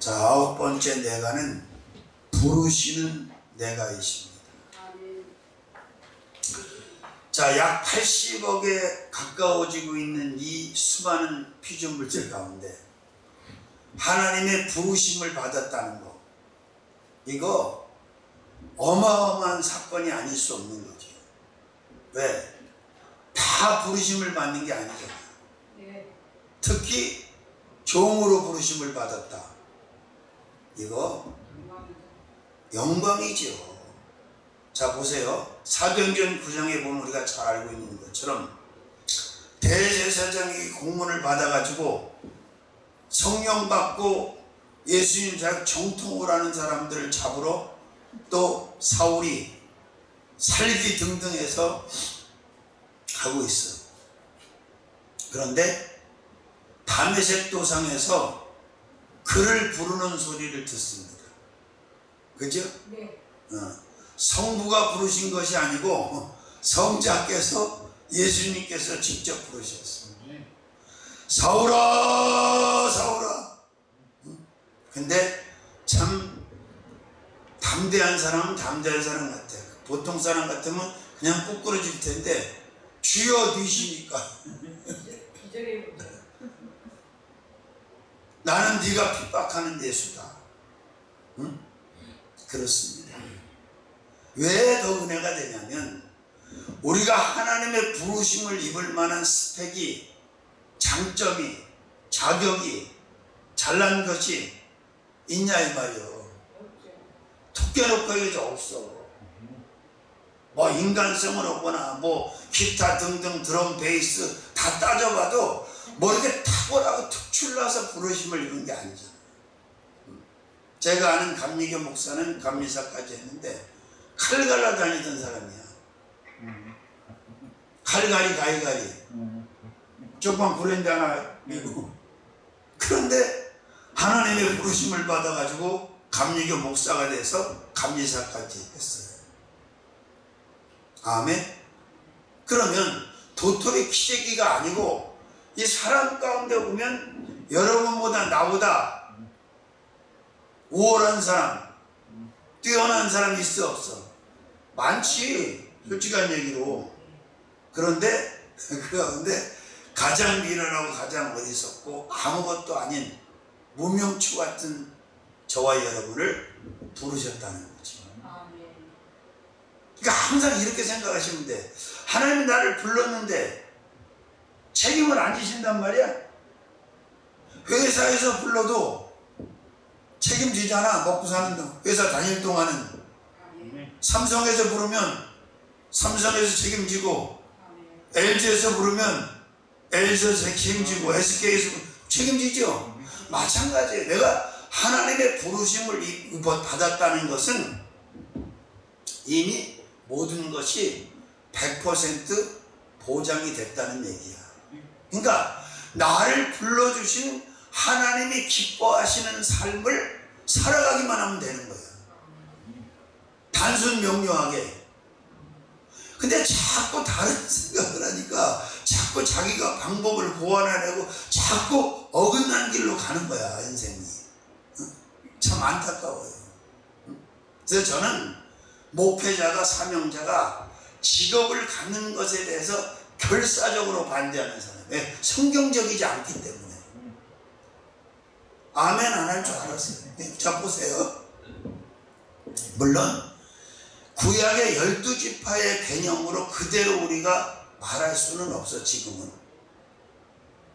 자, 9번째 내가는 부르시는 내가이십니다. 자, 약 80억에 가까워지고 있는 이 수많은 피조물들 가운데 하나님의 부르심을 받았다는 거, 이거 어마어마한 사건이 아닐 수 없는 거죠. 왜? 다 부르심을 받는 게 아니잖아요. 특히 종으로 부르심을 받았다. 이거 영광이죠. 자, 보세요. 사도행전 9장에 보면 우리가 잘 알고 있는 것처럼 대제사장이 공문을 받아가지고 성령 받고 예수님 잘 정통을 하는 사람들을 잡으러 또 사울이 살기 등등 해서 가고 있어요. 그런데 다메섹 도상에서 그를 부르는 소리를 듣습니다. 그죠? 네. 성부가 부르신 것이 아니고 성자께서, 예수님께서 직접 부르셨어요. 사울아, 사울아. 근데 참 담대한 사람은 담대한 사람 같아요. 보통 사람 같으면 그냥 꾸꾸러질 텐데 주여 되시니까 나는 네가 핍박하는 예수다. 응? 그렇습니다. 왜 더 은혜가 되냐면 우리가 하나님의 부르심을 입을 만한 스펙이, 장점이, 자격이, 잘난 것이 있냐 이 말이요. 토끼놓고 없어. 뭐 인간성은 없거나 뭐 기타 등등 드럼 베이스 다 따져봐도 뭐 이렇게 탁월하고 특출나서 부르심을 입은 게 아니잖아요. 제가 아는 감리교 목사는 감리사까지 했는데 칼 갈라 다니던 사람이야. 칼갈이 가위갈이 조그만 브랜드 하나 미고. 그런데 하나님의 부르심을 받아가지고 감리교 목사가 돼서 감리사까지 했어요. 아멘. 그러면 도토리 키재기가 아니고 이 사람 가운데 보면 여러분보다 나보다 우월한 사람, 뛰어난 사람이 있어 없어? 많지, 솔직한 얘기로. 그런데 가장 미련하고 가장 어리석고 아무것도 아닌 무명추 같은 저와 여러분을 부르셨다는 거죠. 그러니까 항상 이렇게 생각하시면 돼. 하나님이 나를 불렀는데 책임을 안 지신단 말이야. 회사에서 불러도 책임지잖아. 먹고 사는 동, 회사 다닐 동안은. 삼성에서 부르면 삼성에서 책임지고, LG에서 부르면 LG에서 책임지고, SK에서 책임지죠. 마찬가지예요. 내가 하나님의 부르심을 받았다는 것은 이미 모든 것이 100% 보장이 됐다는 얘기야. 그러니까 나를 불러주신 하나님이 기뻐하시는 삶을 살아가기만 하면 되는 거야. 단순 명료하게. 근데 자꾸 다른 생각을 하니까 자꾸 자기가 방법을 고안하려고 자꾸 어긋난 길로 가는 거야, 인생이. 참 안타까워요. 그래서 저는 목회자가, 사명자가 직업을 갖는 것에 대해서 결사적으로 반대하는 사람. 왜? 성경적이지 않기 때문에. 아멘 안 할 줄 알았어요. 자, 보세요. 물론 구약의 12지파의 개념으로 그대로 우리가 말할 수는 없어, 지금은.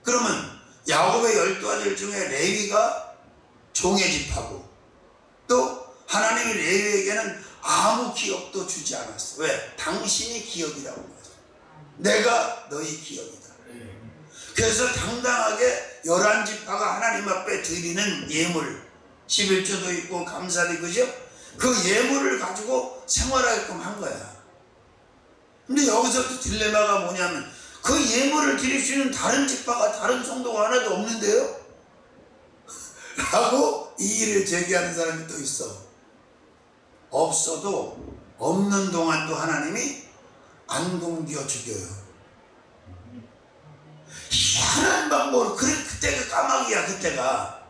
그러면 야곱의 12아들 중에 레위가 종의 지파고, 또 하나님이 레위에게는 아무 기업도 주지 않았어. 왜? 당신이 기업이라고 말했어. 내가 너희 기업이다. 그래서 당당하게 11지파가 하나님 앞에 드리는 예물, 11조도 있고 감사도, 그죠? 그 예물을 가지고 생활하게끔 한 거야. 근데 여기서부터 딜레마가 뭐냐면 그 예물을 드릴 수 있는 다른 지파가, 다른 성도가 하나도 없는데요? 라고 이의를 제기하는 사람이 또 있어. 없어도 없는 동안도 하나님이 안 굶겨 죽여요. 희한한 방법으로. 그래, 그때가 까마귀야. 그때가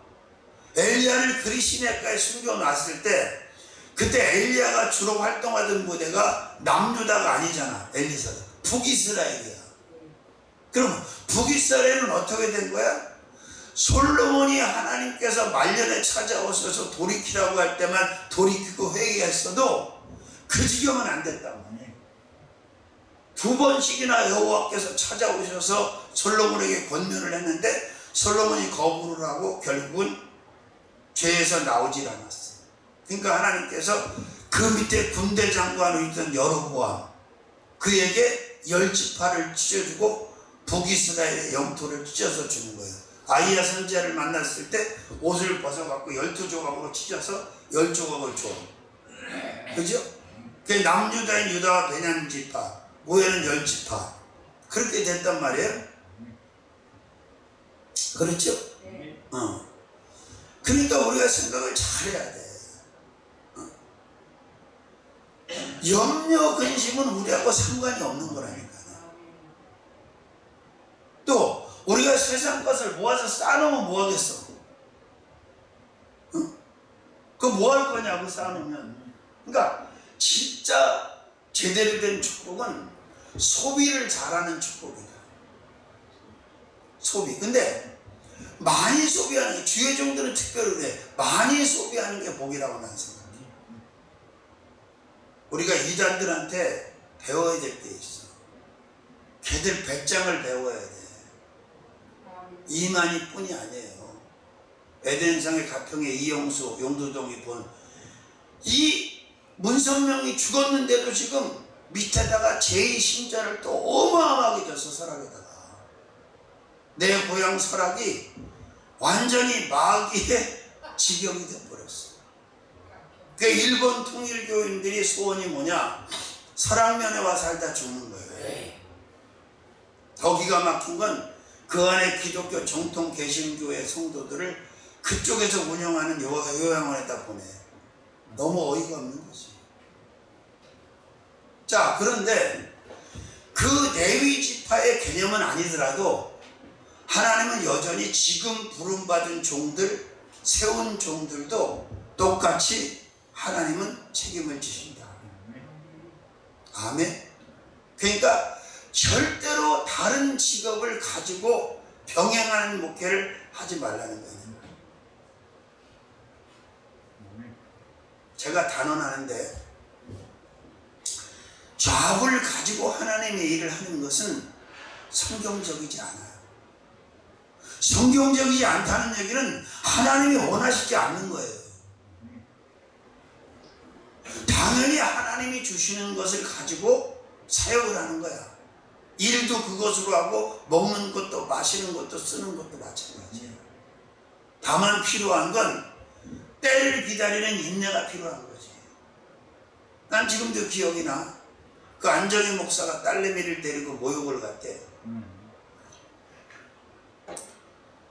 엘리야를 그리 시내가에 숨겨놨을 때 그때 엘리야가 주로 활동하던 부대가 남유다가 아니잖아. 엘리사가 북이스라엘이야. 그럼 북이스라엘은 어떻게 된 거야? 솔로몬이 하나님께서 말년에 찾아오셔서 돌이키라고 할 때만 돌이키고 회개했어도 그 지경은 안 됐단 말이에요. 2번씩이나 여호와께서 찾아오셔서 솔로몬에게 권면을 했는데 솔로몬이 거부를 하고 결국은 죄에서 나오질 않았어요. 그러니까 하나님께서 그 밑에 군대 장관으로 있던 여로보암 그에게 10지파를 찢어주고 북이스라엘의 영토를 찢어서 주는 거예요. 아히야 선지자를 만났을 때 옷을 벗어갖고 12조각으로 찢어서 10조각을 줘. 그죠? 그 남유다인 유다와 베냐민 지파, 모여는 10지파. 그렇게 됐단 말이에요. 그렇죠? 그러니까 우리가 생각을 잘해야 돼. 염려, 근심은 우리하고 상관이 없는 거라니까. 또 우리가 세상 것을 모아서 쌓아놓으면 뭐 하겠어? 그거 뭐 할 거냐고 쌓아놓으면. 그러니까 진짜 제대로 된 축복은 소비를 잘하는 축복이다. 소비. 근데 많이 소비하는 게, 주의 정도는 특별히 그래. 많이 소비하는 게 복이라고 난 생각해. 우리가 이단들한테 배워야 될 게 있어. 걔들 배짱을 배워야 돼. 이만희 뿐이 아니에요. 에덴상의 가평의 이영수, 용두동이 본 이 문선명이 죽었는데도 지금 밑에다가 제2신자를 또 어마어마하게 줬어. 설악에다가. 내 고향 설악이 완전히 마귀의 지경이 돼버렸어. 그 일본 통일교인들이 소원이 뭐냐? 설악면에 와서 살다 죽는 거예요. 더 기가 막힌 건 그 안에 기독교 정통 개신교의 성도들을 그쪽에서 운영하는 요양원에다 보내. 너무 어이가 없는 거지. 자, 그런데 그 레위 지파의 개념은 아니더라도 하나님은 여전히 지금 부름받은 종들, 세운 종들도 똑같이 하나님은 책임을 지신다. 아멘. 그러니까 절대로 다른 직업을 가지고 병행하는 목회를 하지 말라는 거예요. 제가 단언하는데 잡을 가지고 하나님의 일을 하는 것은 성경적이지 않아요. 성경적이지 않다는 얘기는 하나님이 원하시지 않는 거예요. 당연히 하나님이 주시는 것을 가지고 사역을 하는 거야. 일도 그것으로 하고 먹는 것도 마시는 것도 쓰는 것도 마찬가지예요. 다만 필요한 건 때를 기다리는 인내가 필요한 거지. 난 지금도 기억이 나. 그 안정희 목사가 딸내미를 데리고 모욕을 갔대.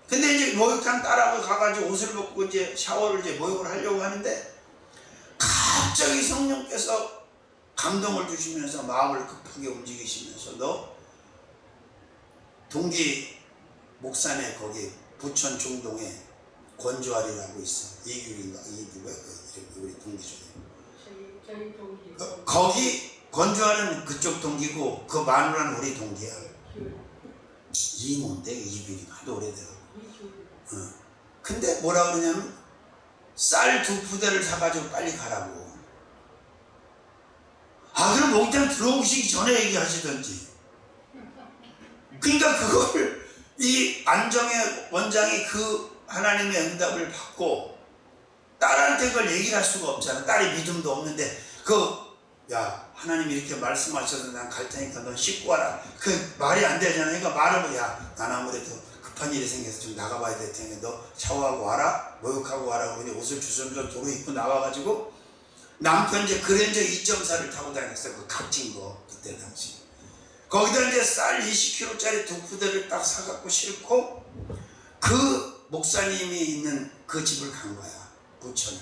근데 이제 목욕탕 딸하고 가가지고 옷을 벗고 이제 샤워를 이제 목욕을 하려고 하는데 갑자기 성령께서 감동을 주시면서 마음을 급하게 움직이시면서 너 동기 목산에 거기 부천 중동에 권조아리라고 있어. 이규인가? 이 누구야? 우리 동기 중에. 저희 동기. 거기 권조아리는 그쪽 동기고 그 마누라는 우리 동기야. 이몬데 이규인가? 하도 오래돼요. 근데 뭐라 그러냐면 쌀 2푸대를 사가지고 빨리 가라고. 아, 그럼 목장 들어오시기 전에 얘기하시던지. 그러니까 그걸 이 안정의 원장이 그 하나님의 응답을 받고 딸한테 그걸 얘기를 할 수가 없잖아. 딸이 믿음도 없는데 야 하나님이 이렇게 말씀하셔서 난 갈 테니까 넌 씻고 와라. 그 말이 안 되잖아. 그러니까 말하면 야 난 아무래도 급한 일이 생겨서 좀 나가봐야 될 테니까 너 샤워하고 와라. 목욕하고 와라. 그러니 옷을 주섬주섬 도로 입고 나와가지고 남편 이제 그랜저 2.4를 타고 다녔어. 그 값진 거 그때 당시. 거기다 이제 쌀 20kg짜리 2푸대를 딱 사갖고 싣고 그 목사님이 있는 그 집을 간 거야. 부천을.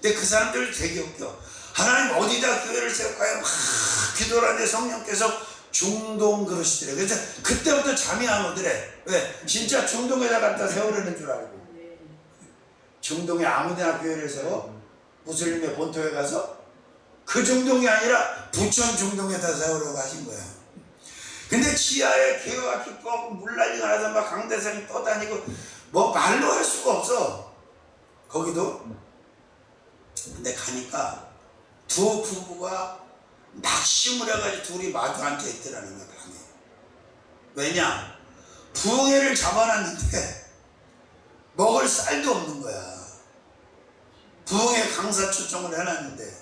근데 그 사람들이 되게 웃겨. 하나님 어디다 교회를 세울까요? 막 기도를 하는데 성령께서 중동 그러시더래. 그래서 그때부터 잠이 안 오더래. 왜? 진짜 중동에다 갖다 세우려는 줄 알고. 중동의 아무데나 교회를 세워 무슬림의 본토에 가서 그 중동이 아니라 부천 중동에다 세우려고 하신 거야. 근데 지하에 개가 깊고 물난리가 나서 막 강대상이 떠다니고 뭐 말로 할 수가 없어. 거기도. 근데 가니까 두 부부가 낙심을 해가지고 둘이 마주 앉아 있더라는 거야, 방에. 왜냐? 부흥회를 잡아놨는데 먹을 쌀도 없는 거야. 부흥회 강사 초청을 해놨는데.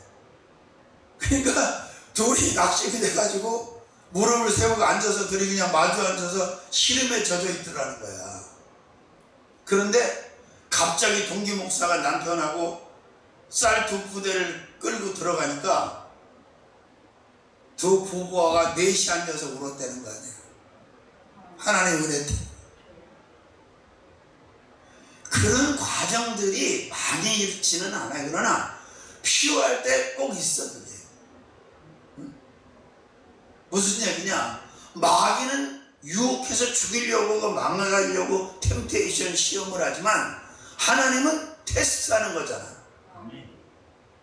그러니까 둘이 낙심이 돼가지고 무릎을 세우고 앉아서 둘이 그냥 마주 앉아서 시름에 젖어 있더라는 거야. 그런데 갑자기 동기 목사가 남편하고 쌀 두 부대를 끌고 들어가니까 두 부부가 넷이 앉아서 울었다는 거 아니에요. 하나님의 은혜 때문에. 그런 과정들이 많이 있지는 않아요. 그러나 필요할 때 꼭 있어. 그게. 무슨 얘기냐? 마귀는 유혹해서 죽이려고 망가려고 템테이션 시험을 하지만 하나님은 테스트하는 거잖아.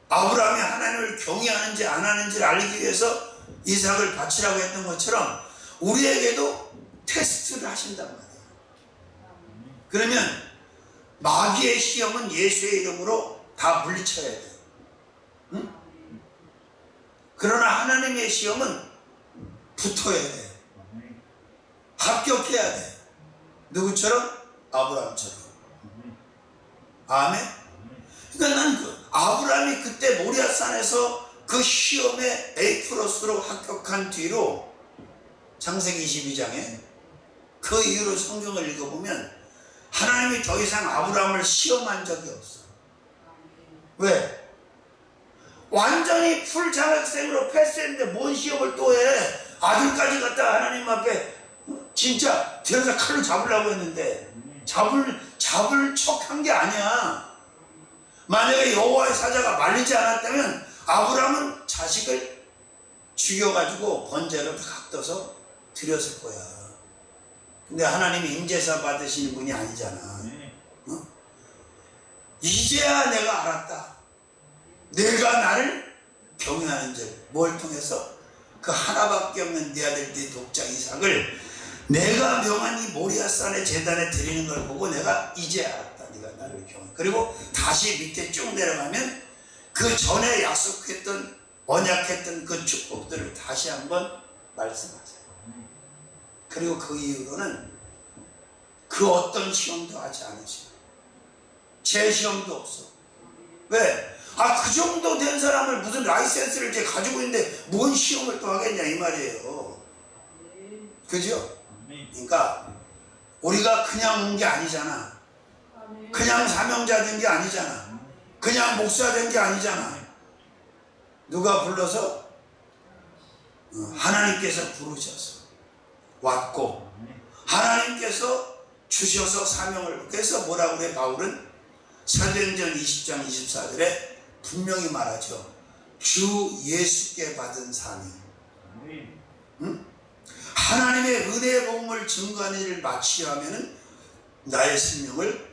아브라함이 하나님을 경외하는지 안 하는지를 알기 위해서 이삭을 바치라고 했던 것처럼 우리에게도 테스트를 하신단 말이에요. 그러면 마귀의 시험은 예수의 이름으로 다 물리쳐야 돼. 응? 그러나 하나님의 시험은 붙어야 돼. 합격해야 돼. 누구처럼? 아브라함처럼. 아멘? 그러니까 난 아브라함이 그때 모리아산에서 그 시험에 A+로 합격한 뒤로 창세기 22장에 그 이후로 성경을 읽어보면 하나님이 더 이상 아브라함을 시험한 적이 없어. 왜? 완전히 풀장학생으로 패스했는데 뭔 시험을 또 해? 아들까지 갖다 하나님 앞에 진짜 데려다 칼로 잡으려고 했는데 잡을 척한 게 아니야. 만약에 여호와의 사자가 말리지 않았다면 아브라함은 자식을 죽여가지고 번제로 각떠서 드렸을 거야. 근데 하나님이 인제사 받으시는 분이 아니잖아. 어? 이제야 내가 알았다. 내가 나를 경외하는 줄. 뭘 통해서? 그 하나밖에 없는 네 아들 네 독자 이삭을 내가 명한 이 모리아산의 제단에 드리는 걸 보고 내가 이제 알았다. 네가 나를 경외. 그리고 다시 밑에 쭉 내려가면 그 전에 약속했던 언약했던 그 축복들을 다시 한번 말씀하세요. 그리고 그 이후로는 그 어떤 시험도 하지 않으시고 제 시험도 없어. 왜? 그 정도 된 사람을 무슨 라이센스를 이제 가지고 있는데 뭔 시험을 또 하겠냐 이 말이에요. 그죠? 그러니까 우리가 그냥 온 게 아니잖아. 그냥 사명자 된 게 아니잖아. 그냥 목사 된 게 아니잖아. 누가 불러서? 하나님께서 부르셔서 왔고 하나님께서 주셔서 사명을. 그래서 뭐라고 그래 바울은 사도행전 20장 24절에 분명히 말하죠. 주 예수께 받은 사명. 응? 하나님의 은혜의 복음을 증거하는 일을 마치려 하면은 나의 생명을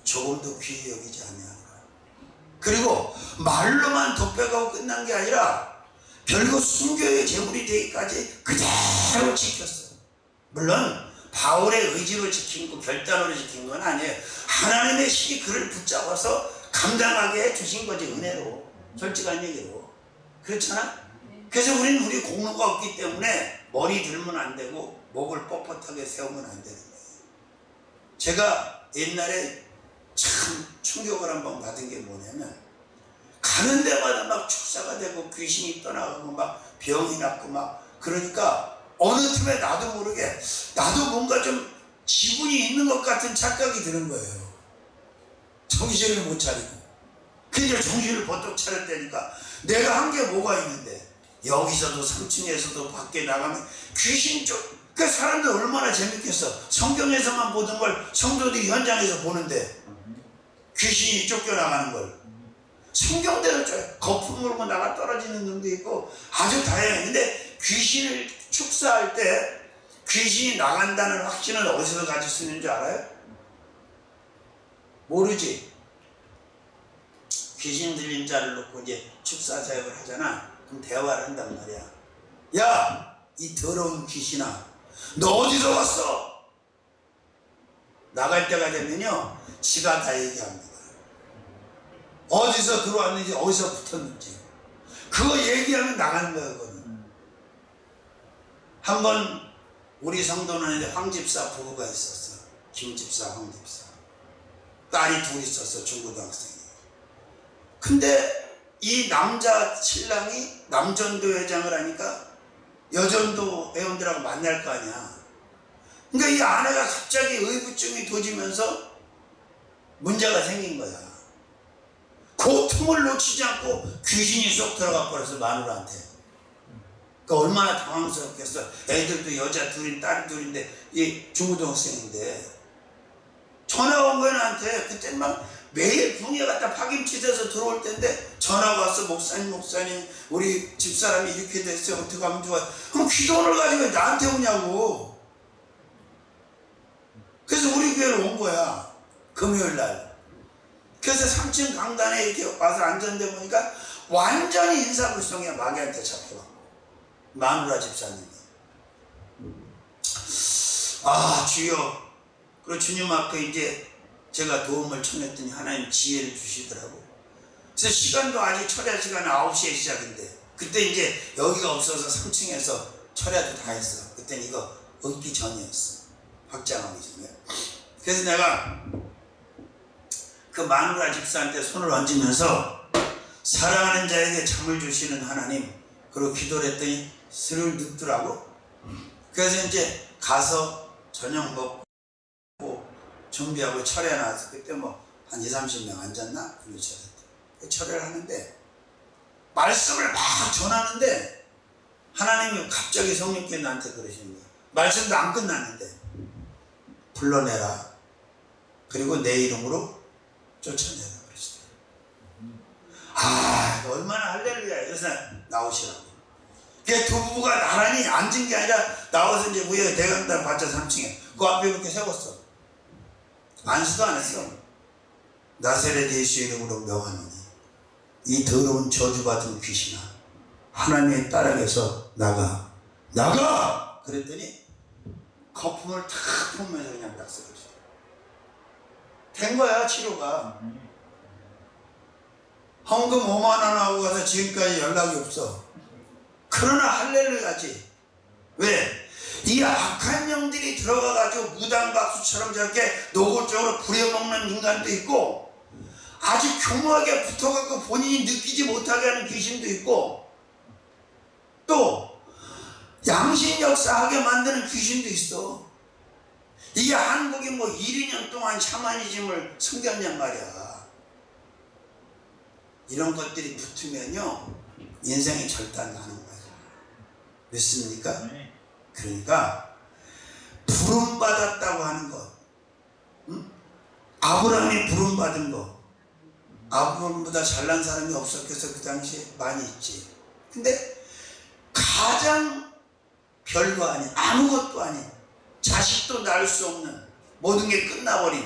조금도 귀히 여기지 아니하노라. 그리고 말로만 덧배가고 끝난 게 아니라 결국 순교의 제물이 되기까지 그대로 지켰어요. 물론 바울의 의지로 지킨 거, 결단으로 지킨 건 아니에요. 하나님의 신이 그를 붙잡아서 감당하게 해주신 거지, 은혜로. 솔직한 얘기로. 그렇잖아? 그래서 우리는 우리 공로가 없기 때문에 머리 들면 안 되고 목을 뻣뻣하게 세우면 안 되는 거예요. 제가 옛날에 참 충격을 한번 받은 게 뭐냐면 가는 데마다 막 축사가 되고 귀신이 떠나가고 막 병이 낫고 막 그러니까 어느 틈에 나도 모르게 나도 뭔가 좀 지분이 있는 것 같은 착각이 드는 거예요. 정신을 못 차리고. 그러니까 정신을 번쩍 차렸다니까 내가 한 게 뭐가 있는데 여기서도 3층에서도 밖에 나가면 귀신 그 사람들 얼마나 재밌겠어. 성경에서만 보던 걸 성도들이 현장에서 보는데 귀신이 쫓겨나가는 걸 성경대로 거품 물고 나가 떨어지는 놈도 있고 아주 다양해. 근데 귀신을 축사할 때 귀신이 나간다는 확신을 어디서 가질 수 있는 줄 알아요? 모르지. 귀신 들린 자를 놓고 이제 축사 사역을 하잖아. 그럼 대화를 한단 말이야. 야, 이 더러운 귀신아, 너 어디서 왔어? 나갈 때가 되면요, 지가 다 얘기합니다. 어디서 들어왔는지, 어디서 붙었는지. 그거 얘기하면 나가는 거야, 그거는. 한번 우리 성도는 황집사 부부가 있었어. 김집사, 황집사. 딸이 둘 있었어, 중고등학생이. 근데 이 남자 신랑이 남전도 회장을 하니까 여전도 회원들하고 만날 거 아니야. 그러니까 이 아내가 갑자기 의부증이 도지면서 문제가 생긴 거야. 그 틈을 놓치지 않고 귀신이 쏙 들어가 버려서 마누라한테. 그러니까 얼마나 당황스럽겠어. 애들도 여자 둘인 딸 둘인데 이 중고등학생인데 전화가 온 거야 나한테. 그때 막 매일 붕에 갖다 파김치돼서 들어올 텐데 전화가 왔어. 목사님 우리 집사람이 이렇게 됐어요. 어떻게 하면 좋아요? 그럼 기도를 가지고 왜 나한테 오냐고. 그래서 우리 교회로 온 거야, 금요일날. 그래서 3층 강단에 이렇게 와서 앉았는데 보니까 완전히 인사불성이야. 마귀한테 잡혀갖고 마누라 집사님이. 아 주여. 그리고 주님 앞에 이제 제가 도움을 청했더니 하나님 지혜를 주시더라고. 그래서 시간도 아직 철야 시간 9시에 시작인데 그때 이제 여기가 없어서 3층에서 철야도 다 했어. 그때는 이거 얻기 전이었어. 확장하기 전에. 그래서 내가 그 마누라 집사한테 손을 얹으면서 사랑하는 자에게 잠을 주시는 하나님, 그리고 기도를 했더니 스르르 눕더라고. 그래서 이제 가서 저녁 먹고 준비하고 철야 나와서 그때 뭐 한 20-30명 앉았나? 철야를 하는데 말씀을 막 전하는데 하나님이 갑자기 성령께 나한테 그러시는 거야. 말씀도 안 끝났는데 불러내라. 그리고 내 이름으로 쫓아내라 그러시더라고요. 아, 얼마나 할렐루야. 그래서 나오시라고. 그 두 부부가 나란히 앉은 게 아니라 나와서 이제 위에 대강당 받자 3층에 그 앞에 이렇게 세웠어. 안수도 안 했어. 나사렛 예수 이름으로 명하노니 이 더러운 저주받은 귀신아, 하나님의 딸에게서 나가! 그랬더니 거품을 탁 품면서 그냥 딱 쓰러져. 된 거야, 치료가. 헌금 5만 원 하고 가서 지금까지 연락이 없어. 그러나 할렐루야지. 왜? 이 악한 영들이 들어가가지고 무당박수처럼 저렇게 노골적으로 부려먹는 인간도 있고, 아주 교묘하게 붙어갖고 본인이 느끼지 못하게 하는 귀신도 있고, 또 양심 역사하게 만드는 귀신도 있어. 이게 한국이 뭐 1~2년 동안 샤머니즘을 숨겼냔 말이야. 이런 것들이 붙으면요 인생이 절단나는 거야. 믿습니까? 네. 그러니까 부름받았다고 하는 것, 응? 아브라함이 부름받은 것, 아브라함보다 잘난 사람이 없었겠어. 그 당시에 많이 있지. 근데 가장 별거 아닌, 아무것도 아닌, 자식도 낳을 수 없는, 모든 게 끝나버린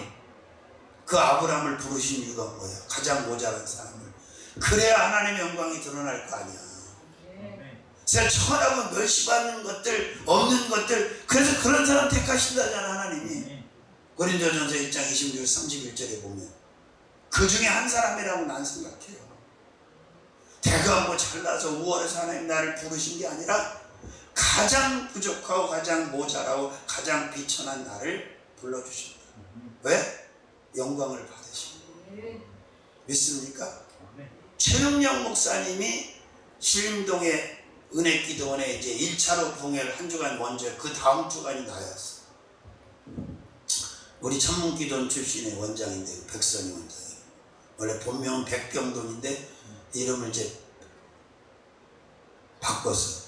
그 아브라함을 부르신 이유가 뭐야? 가장 모자란 사람을. 그래야 하나님의 영광이 드러날 거 아니야. 그래서 천하고 멸시받는 것들, 없는 것들, 그래서 그런 사람 택하신다잖아 하나님이. 고린도전서 1장 26, 31절에 보면 그 중에 한 사람이라고 난 생각해요. 대가 뭐 잘나서 우월해서 하나님 나를 부르신 게 아니라 가장 부족하고 가장 모자라고 가장 비천한 나를 불러주신다. 왜? 영광을 받으시고. 믿습니까? 최능영 목사님이 신림동의 은혜기도원에 이제 1차로 부흥회를 한 주간 먼저, 그 다음 주간이 나였어. 우리 천문기도원 출신의 원장인데, 백선희 원장이. 원래 본명은 백병돈인데 이름을 이제 바꿨어.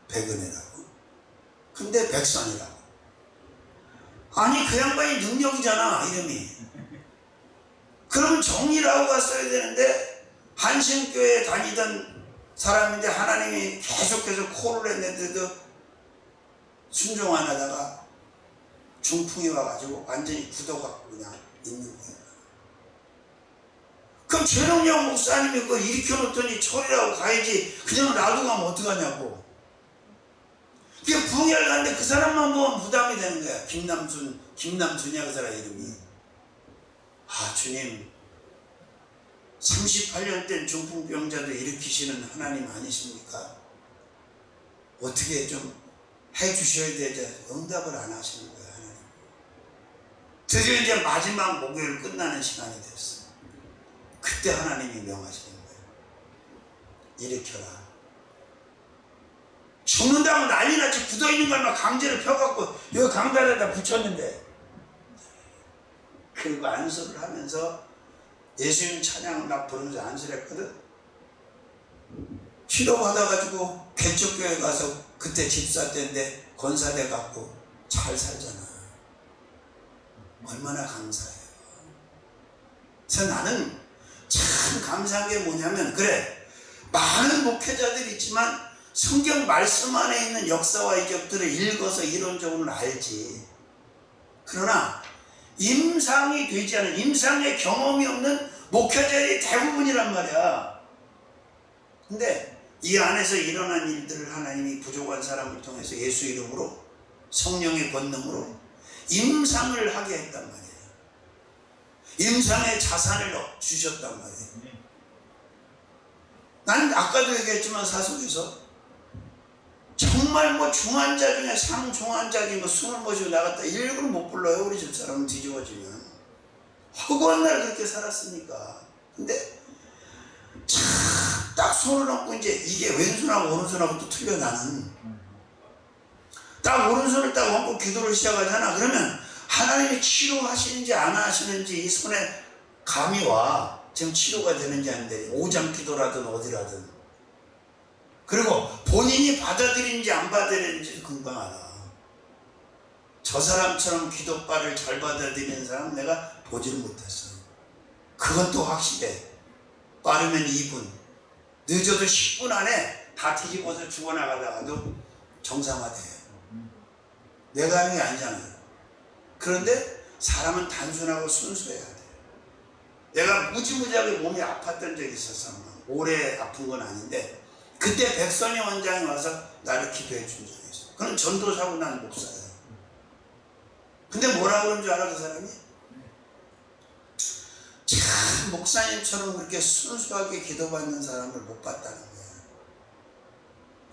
백은혜라고. 근데 백선이라고. 아니 그 양반이 능력이잖아 이름이. 그러면 정리라고 갔어야 되는데, 한신교회에 다니던 사람인데 하나님이 계속해서 콜을 했는데도 순종 안 하다가 중풍이 와가지고 완전히 굳어갖고 그냥 있는 거예요. 그 최동영 목사님이 그걸 일으켜놓더니 처리하고 가야지 그냥 놔두고 가면 어떡하냐고. 그게 부흥회를 가는데 그 사람만 보면 부담이 되는 거야. 김남순이야 그 사람 이름이. 아 주님 38년 된 중풍병자도 일으키시는 하나님 아니십니까? 어떻게 좀 해주셔야 되지. 응답을 안 하시는 거야 하나님. 드디어 이제 마지막 목요일 끝나는 시간이 됐어. 그때 하나님이 명하시는 거예요. 일으켜라. 죽는다고 난리 났지. 굳어있는 걸 막 강제로 펴갖고 여기 강단에다 붙였는데, 그리고 안수를 하면서 예수님 찬양을 막 부르면서 안수를 했거든. 치료받아가지고 개척교회 가서 그때 집사 때인데 권사대 갖고 잘 살잖아. 얼마나 감사해요. 그래서 나는 참 감사한 게 뭐냐면, 그래 많은 목회자들이 있지만 성경 말씀 안에 있는 역사와 이적들을 읽어서 이론적으로는 알지. 그러나 임상이 되지 않은, 임상의 경험이 없는 목회자들이 대부분이란 말이야. 근데 이 안에서 일어난 일들을 하나님이 부족한 사람을 통해서 예수 이름으로 성령의 권능으로 임상을 하게 했단 말이에요. 임상의 자산을 주셨단 말이에요. 나는 아까도 얘기했지만 사석에서 정말 뭐 중환자 중에 상중환자기 뭐 숨을 모시고 나갔다 일부러 못 불러요. 우리 집사람은 뒤집어지면. 허구한 날 그렇게 살았으니까. 근데 딱 손을 얹고 이제 이게 왼손하고 오른손하고 또 틀려. 나는 딱 오른손을 딱 얹고 기도를 시작하잖아. 그러면 하나님이 치료하시는지 안 하시는지 이 손에 감이 와. 지금 치료가 되는지 안 돼. 오장 기도라든 어디라든. 그리고 본인이 받아들이는지 안 받아들이는지 금방 알아. 저 사람처럼 기도빨을 잘 받아들이는 사람 내가 보지를 못했어. 그건 또 확실해. 빠르면 2분, 늦어도 10분 안에 다 뒤집어서 죽어나가다가도 정상화돼. 내가 하는 게 아니잖아요. 그런데 사람은 단순하고 순수해야 돼. 내가 무지무지하게 몸이 아팠던 적이 있었어. 오래 아픈 건 아닌데 그때 백선희 원장이 와서 나를 기도해 준 적이 있어. 그건 전도사고 난 목사예요. 근데 뭐라고 그런 줄 알아 그 사람이? 참 목사님처럼 그렇게 순수하게 기도받는 사람을 못 봤다는 거야.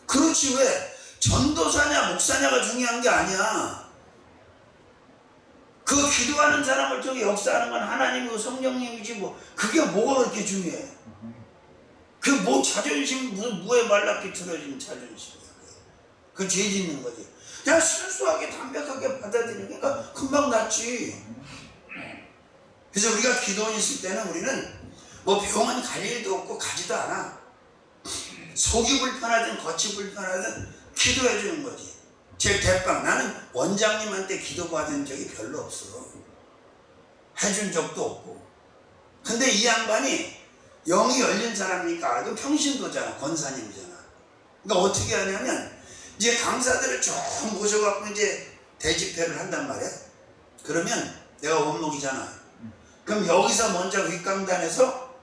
그렇지, 왜 전도사냐 목사냐가 중요한 게 아니야. 그 기도하는 사람을 통해 역사하는 건 하나님이고 성령님이지 뭐 그게 뭐가 그렇게 중요해. 그 뭐 자존심, 무슨 무에 말라 비틀어진 자존심이야. 그 죄 짓는 거지. 그냥 순수하게 담백하게 받아들이니까 금방 낫지. 그래서 우리가 기도원 있을 때는 우리는 뭐 병원 갈 일도 없고 가지도 않아. 속이 불편하든 겉이 불편하든 기도해 주는 거지. 제 대빵, 나는 원장님한테 기도받은 적이 별로 없어. 해준 적도 없고. 근데 이 양반이 영이 열린 사람이니까 알고 평신도잖아. 권사님이잖아. 그러니까 어떻게 하냐면 이제 강사들을 쭉 모셔갖고 이제 대집회를 한단 말이야. 그러면 내가 원목이잖아. 그럼 여기서 먼저 윗강단에서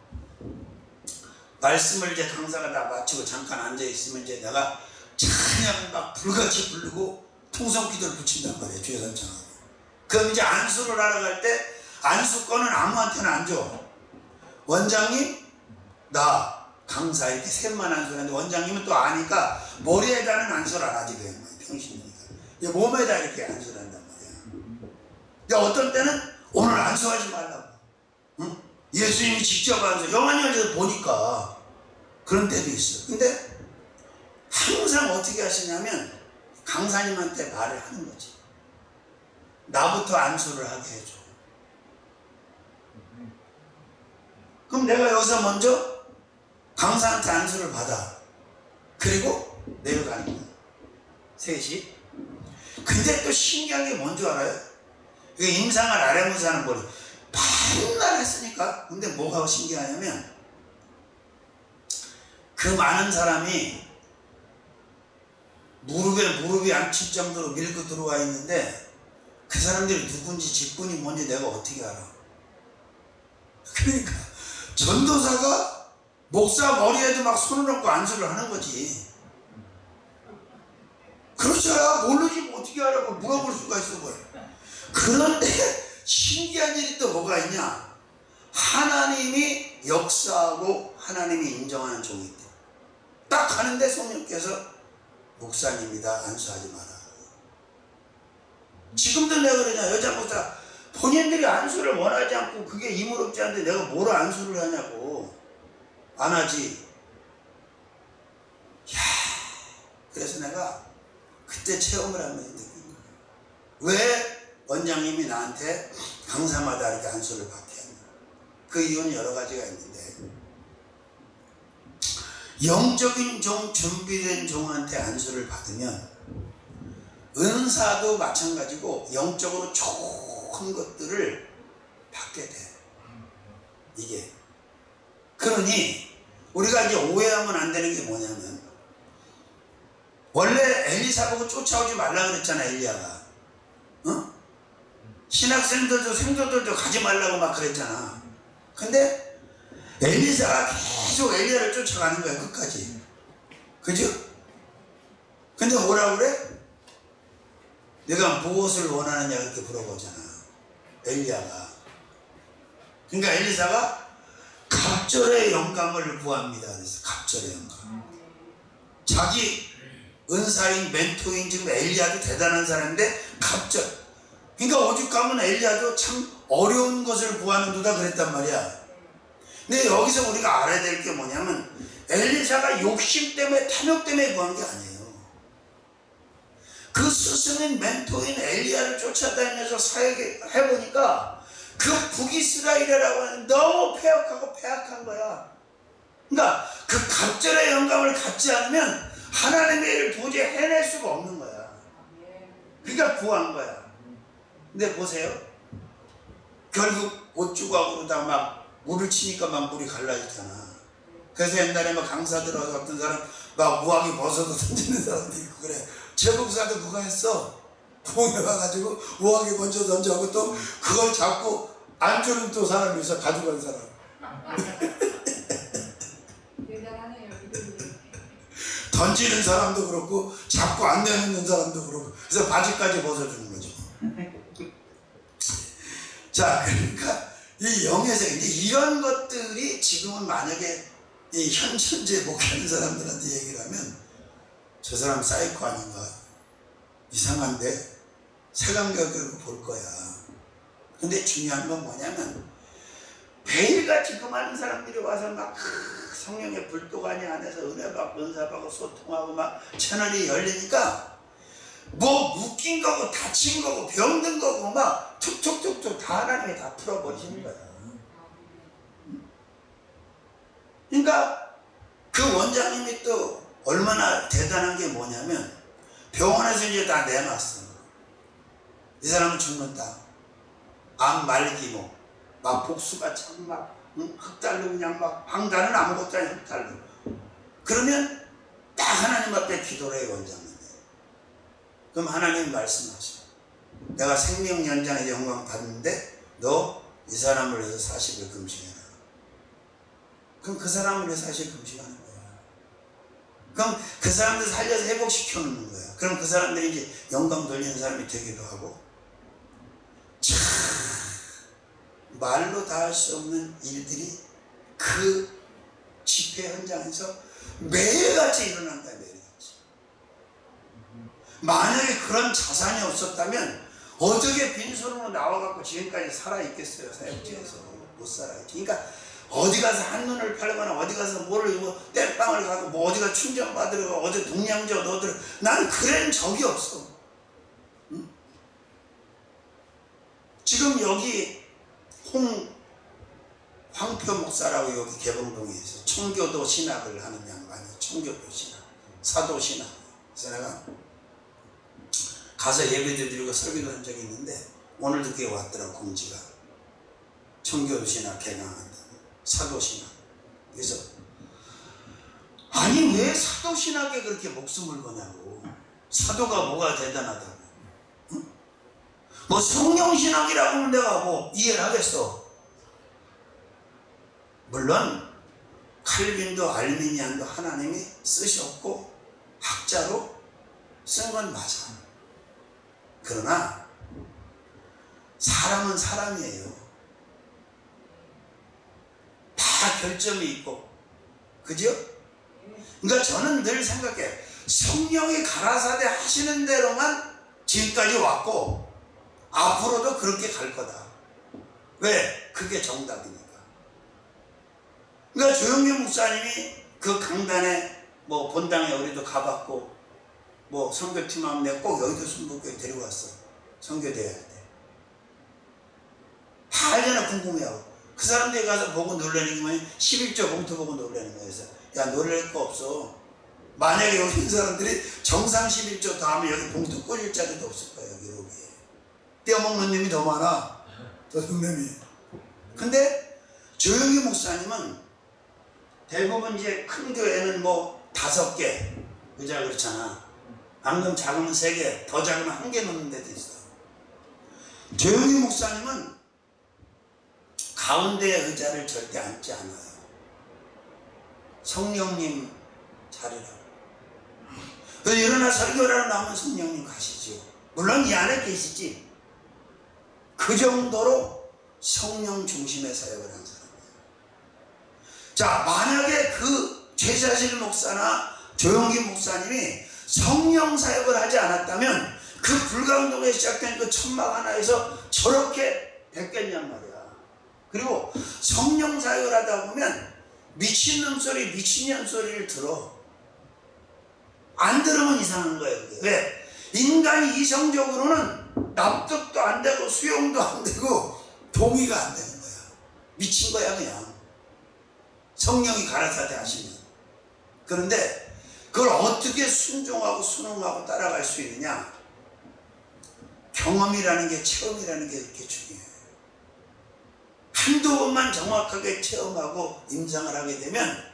말씀을 이제 강사가 다 마치고 잠깐 앉아있으면 이제 내가 찬양을 막 불같이 부르고 통성기도를 붙인단 말이야. 주여 삼창하고. 그럼 이제 안수를 하러 갈 때 안수권은 아무한테나 안 줘. 원장님, 나, 강사 이렇게 셋만 안수를 하는데 원장님은 또 아니까 머리에다는 안수를 안 하지. 평신이니까. 몸에다 이렇게 안수를 한단 말이야. 어떤 때는 오늘 안수하지 말라고. 응? 예수님이 직접 안수. 영환이 열려서 보니까 그런 때도 있어. 근데 항상 어떻게 하시냐면 강사님한테 말을 하는 거지. 나부터 안수를 하게 해줘. 그럼 내가 여기서 먼저 강사한테 안수를 받아. 그리고 내려가는 거야. 셋이. 근데 또 신기한 게 뭔지 알아요? 이게 임상을 아래면서 하는 거를 맨날 했으니까. 근데 뭐가 신기하냐면 그 많은 사람이 무릎에 무릎이 안 칠 정도로 밀고 들어와 있는데 그 사람들이 누군지 직분이 뭔지 내가 어떻게 알아? 그러니까 전도사가 목사 머리에도 막 손을 얹고 안수를 하는 거지. 그렇잖아. 모르지 뭐 어떻게 하라고 물어볼 수가 있어 보여. 그런데 신기한 일이 또 뭐가 있냐. 하나님이 역사하고 하나님이 인정하는 종이 있대. 딱 하는데 성령께서 목사님이다, 안수하지 마라. 지금도 내가 그러냐. 여자 목사 본인들이 안수를 원하지 않고 그게 이무롭지 않은데 내가 뭐로 안수를 하냐고. 안 하지. 야, 그래서 내가 그때 체험을 하면서 느낀 거예요. 왜 원장님이 나한테 강사마다 이렇게 안수를 받게 했나. 그 이유는 여러 가지가 있는데, 영적인 종, 준비된 종한테 안수를 받으면 은사도 마찬가지고 영적으로 좋은 것들을 받게 돼. 이게. 그러니 우리가 이제 오해하면 안 되는 게 뭐냐면, 원래 엘리사 보고 쫓아오지 말라 그랬잖아, 엘리야가. 어? 신학생들도 생도들도 가지 말라고 막 그랬잖아. 근데 엘리사가 계속 엘리야를 쫓아가는 거야, 끝까지. 그죠? 근데 뭐라고 그래? 내가 무엇을 원하느냐 이렇게 물어보잖아, 엘리야가. 그러니까 엘리사가 갑절의 영감을 구합니다. 그래서 갑절의 영감. 자기 은사인 멘토인 지금 엘리야도 대단한 사람인데 갑절. 그러니까 오죽하면 엘리야도 참 어려운 것을 구하는 도다 그랬단 말이야. 근데 여기서 우리가 알아야 될 게 뭐냐면, 엘리사가 욕심 때문에 탐욕 때문에 구한 게 아니에요. 그 스승인 멘토인 엘리야를 쫓아다니면서 사역해보니까 그 북이스라엘이라고 하는 너무 폐역하고 폐악한 거야. 그러니까 그 갑절의 영감을 갖지 않으면 하나님의 일을 도저히 해낼 수가 없는 거야. 그러니까 구한 거야. 근데 보세요. 결국 옷주걱으로다가 막 물을 치니까 막 물이 갈라지잖아. 그래서 옛날에 막 강사 들어서 어떤 사람 막 무화기 벗어서 던지는 사람도 있고 그래. 제복사도 그거 했어. 부흥회 와가지고 무화기 먼저 던져하고 또 그걸 잡고 안 주는 또 사람이 있어. 가져간 사람. 던지는 사람도 그렇고 잡고 안 내놓는 사람도 그렇고, 그래서 바지까지 벗어주는 거죠. 자, 그러니까 이 영의 세계, 이런 것들이 지금은 만약에 이 현재 목회하는 사람들한테 얘기를 하면 저 사람 사이코 아닌가, 이상한데 색안경으로 볼 거야. 근데 중요한 건 뭐냐면, 매일같이 그 많은 사람들이 와서 막 성령의 불도가니 안에서 은혜 받고 은사 받고 소통하고 막 채널이 열리니까 뭐 묶인 거고 다친 거고 병든 거고 막 툭툭툭툭 다 하나님이 다 풀어버리시는 거야. 그러니까 그 원장님이 또 얼마나 대단한 게 뭐냐면, 병원에서 이제 다 내놨어. 이 사람은 죽는다. 암 말기모. 막 복수가 참 막 흑달로 그냥 막 황달은 아무것도 아니야, 흑달로. 그러면 딱 하나님 앞에 기도를 해, 원장님이. 그럼 하나님 말씀하셔. 내가 생명 연장의 영광 받는데 너 이 사람을 위해서 40일 금식해라. 그럼 그 사람을 위해서 40일 금식하는 거야. 그럼 그 사람들 살려서 회복시켜 놓는 거야. 그럼 그 사람들이 이제 영광 돌리는 사람이 되기도 하고. 참 말로 다 할 수 없는 일들이 그 집회 현장에서 매일같이 일어난 거야, 매일같이. 만약에 그런 자산이 없었다면 어떻게 빈손으로 나와갖고 지금까지 살아있겠어요, 사역지에서. 못 살아있지. 그러니까 어디 가서 한눈을 팔거나 어디 가서 뭐를 뭐 땜빵을 가고 뭐 어디 가 충전 받으러 가고 어디 동양저 너들, 나는 그런 적이 없어. 응? 지금 여기 황표 목사라고 여기 개봉동에 있어. 청교도 신학을 하는 양반이, 청교도 신학, 사도 신학. 그래서 내가 가서 예배도 드리고 설교도 한 적이 있는데 오늘도 그게 왔더라고, 공지가. 청교도 신학 개강한다, 사도 신학. 그래서 아니 왜 사도 신학에 그렇게 목숨을 거냐고. 사도가 뭐가 대단하다고. 응? 뭐 성령 신학이라고 하면 내가 뭐 이해를 하겠어. 물론 칼빈도 알미니안도 하나님이 쓰셨고 학자로 쓴 건 맞아. 그러나 사람은 사람이에요. 다 결점이 있고, 그죠? 그러니까 저는 늘 생각해. 성령이 가라사대 하시는 대로만 지금까지 왔고 앞으로도 그렇게 갈 거다. 왜? 그게 정답이니까. 그러니까 조영규 목사님이 그 강단에 뭐 본당에 우리도 가봤고 뭐 선교팀 하면 내가 꼭 여의도 순복교회 데리고 왔어. 선교대회 할 때. 다 알잖아. 궁금해하고. 그 사람들이 가서 보고 놀라는 게 뭐냐, 11조 봉투 보고 놀라는 거야. 그래서 야, 놀랄 거 없어. 만약에 여기 있는 사람들이 정상 11조 다음에 여기 봉투 꽂을 자리도 없을 거야. 여기 여기에 떼어먹는 놈이 더 많아. 저 놈이. 근데 조영규 목사님은 대부분 이제 큰 교회는 뭐 5개 의자 그렇잖아. 방금 작으면 3개, 더 작으면 1개 넣는 데도 있어. 조영규 목사님은 가운데 의자를 절대 앉지 않아요. 성령님 자리라고. 그래서 일어나 설교를 하러 나오면 성령님 가시죠. 물론 이 안에 계시지. 그 정도로 성령 중심의 사역을 한 사람이에요. 자, 만약에 그 최사실 목사나 조영기 목사님이 성령 사역을 하지 않았다면 그 불광동에 시작된 그 천막 하나에서 저렇게 됐겠냔 말이야. 그리고 성령 사역을 하다 보면 미친놈 소리, 미친년 소리를 들어. 안 들으면 이상한 거예요. 그게. 왜? 인간이 이성적으로는 납득도 안 되고 수용도 안 되고 동의가 안 되는 거야. 미친 거야 그냥. 성령이 가라사대 하시면. 그런데 그걸 어떻게 순종하고 순응하고 따라갈 수 있느냐? 경험이라는 게, 체험이라는 게 이렇게 중요해요. 한두 번만 정확하게 체험하고 임상을 하게 되면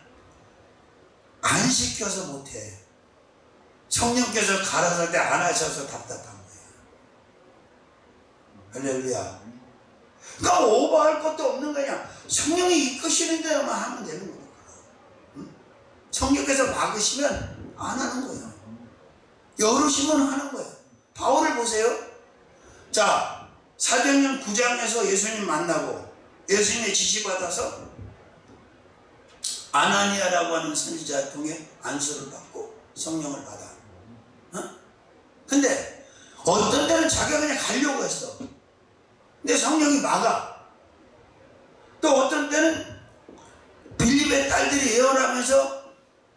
안 시켜서 못해. 성령께서 가라사대 안 하셔서 답답한 거예요. 할렐루야. 그러니까 오버할 것도 없는 거냐. 성령이 이끄시는 대로만 하면 되는 거니까. 응? 성령께서 막으시면 안 하는 거예요. 열으시면 하는 거예요. 바울을 보세요. 자, 사도행전 9장에서 예수님 만나고 예수님의 지시받아서 아나니아라고 하는 선지자를 통해 안수를 받고 성령을 받아. 근데 어떤 때는 자기가 그냥 가려고 했어. 근데 성령이 막아. 또 어떤 때는 빌립의 딸들이 예언하면서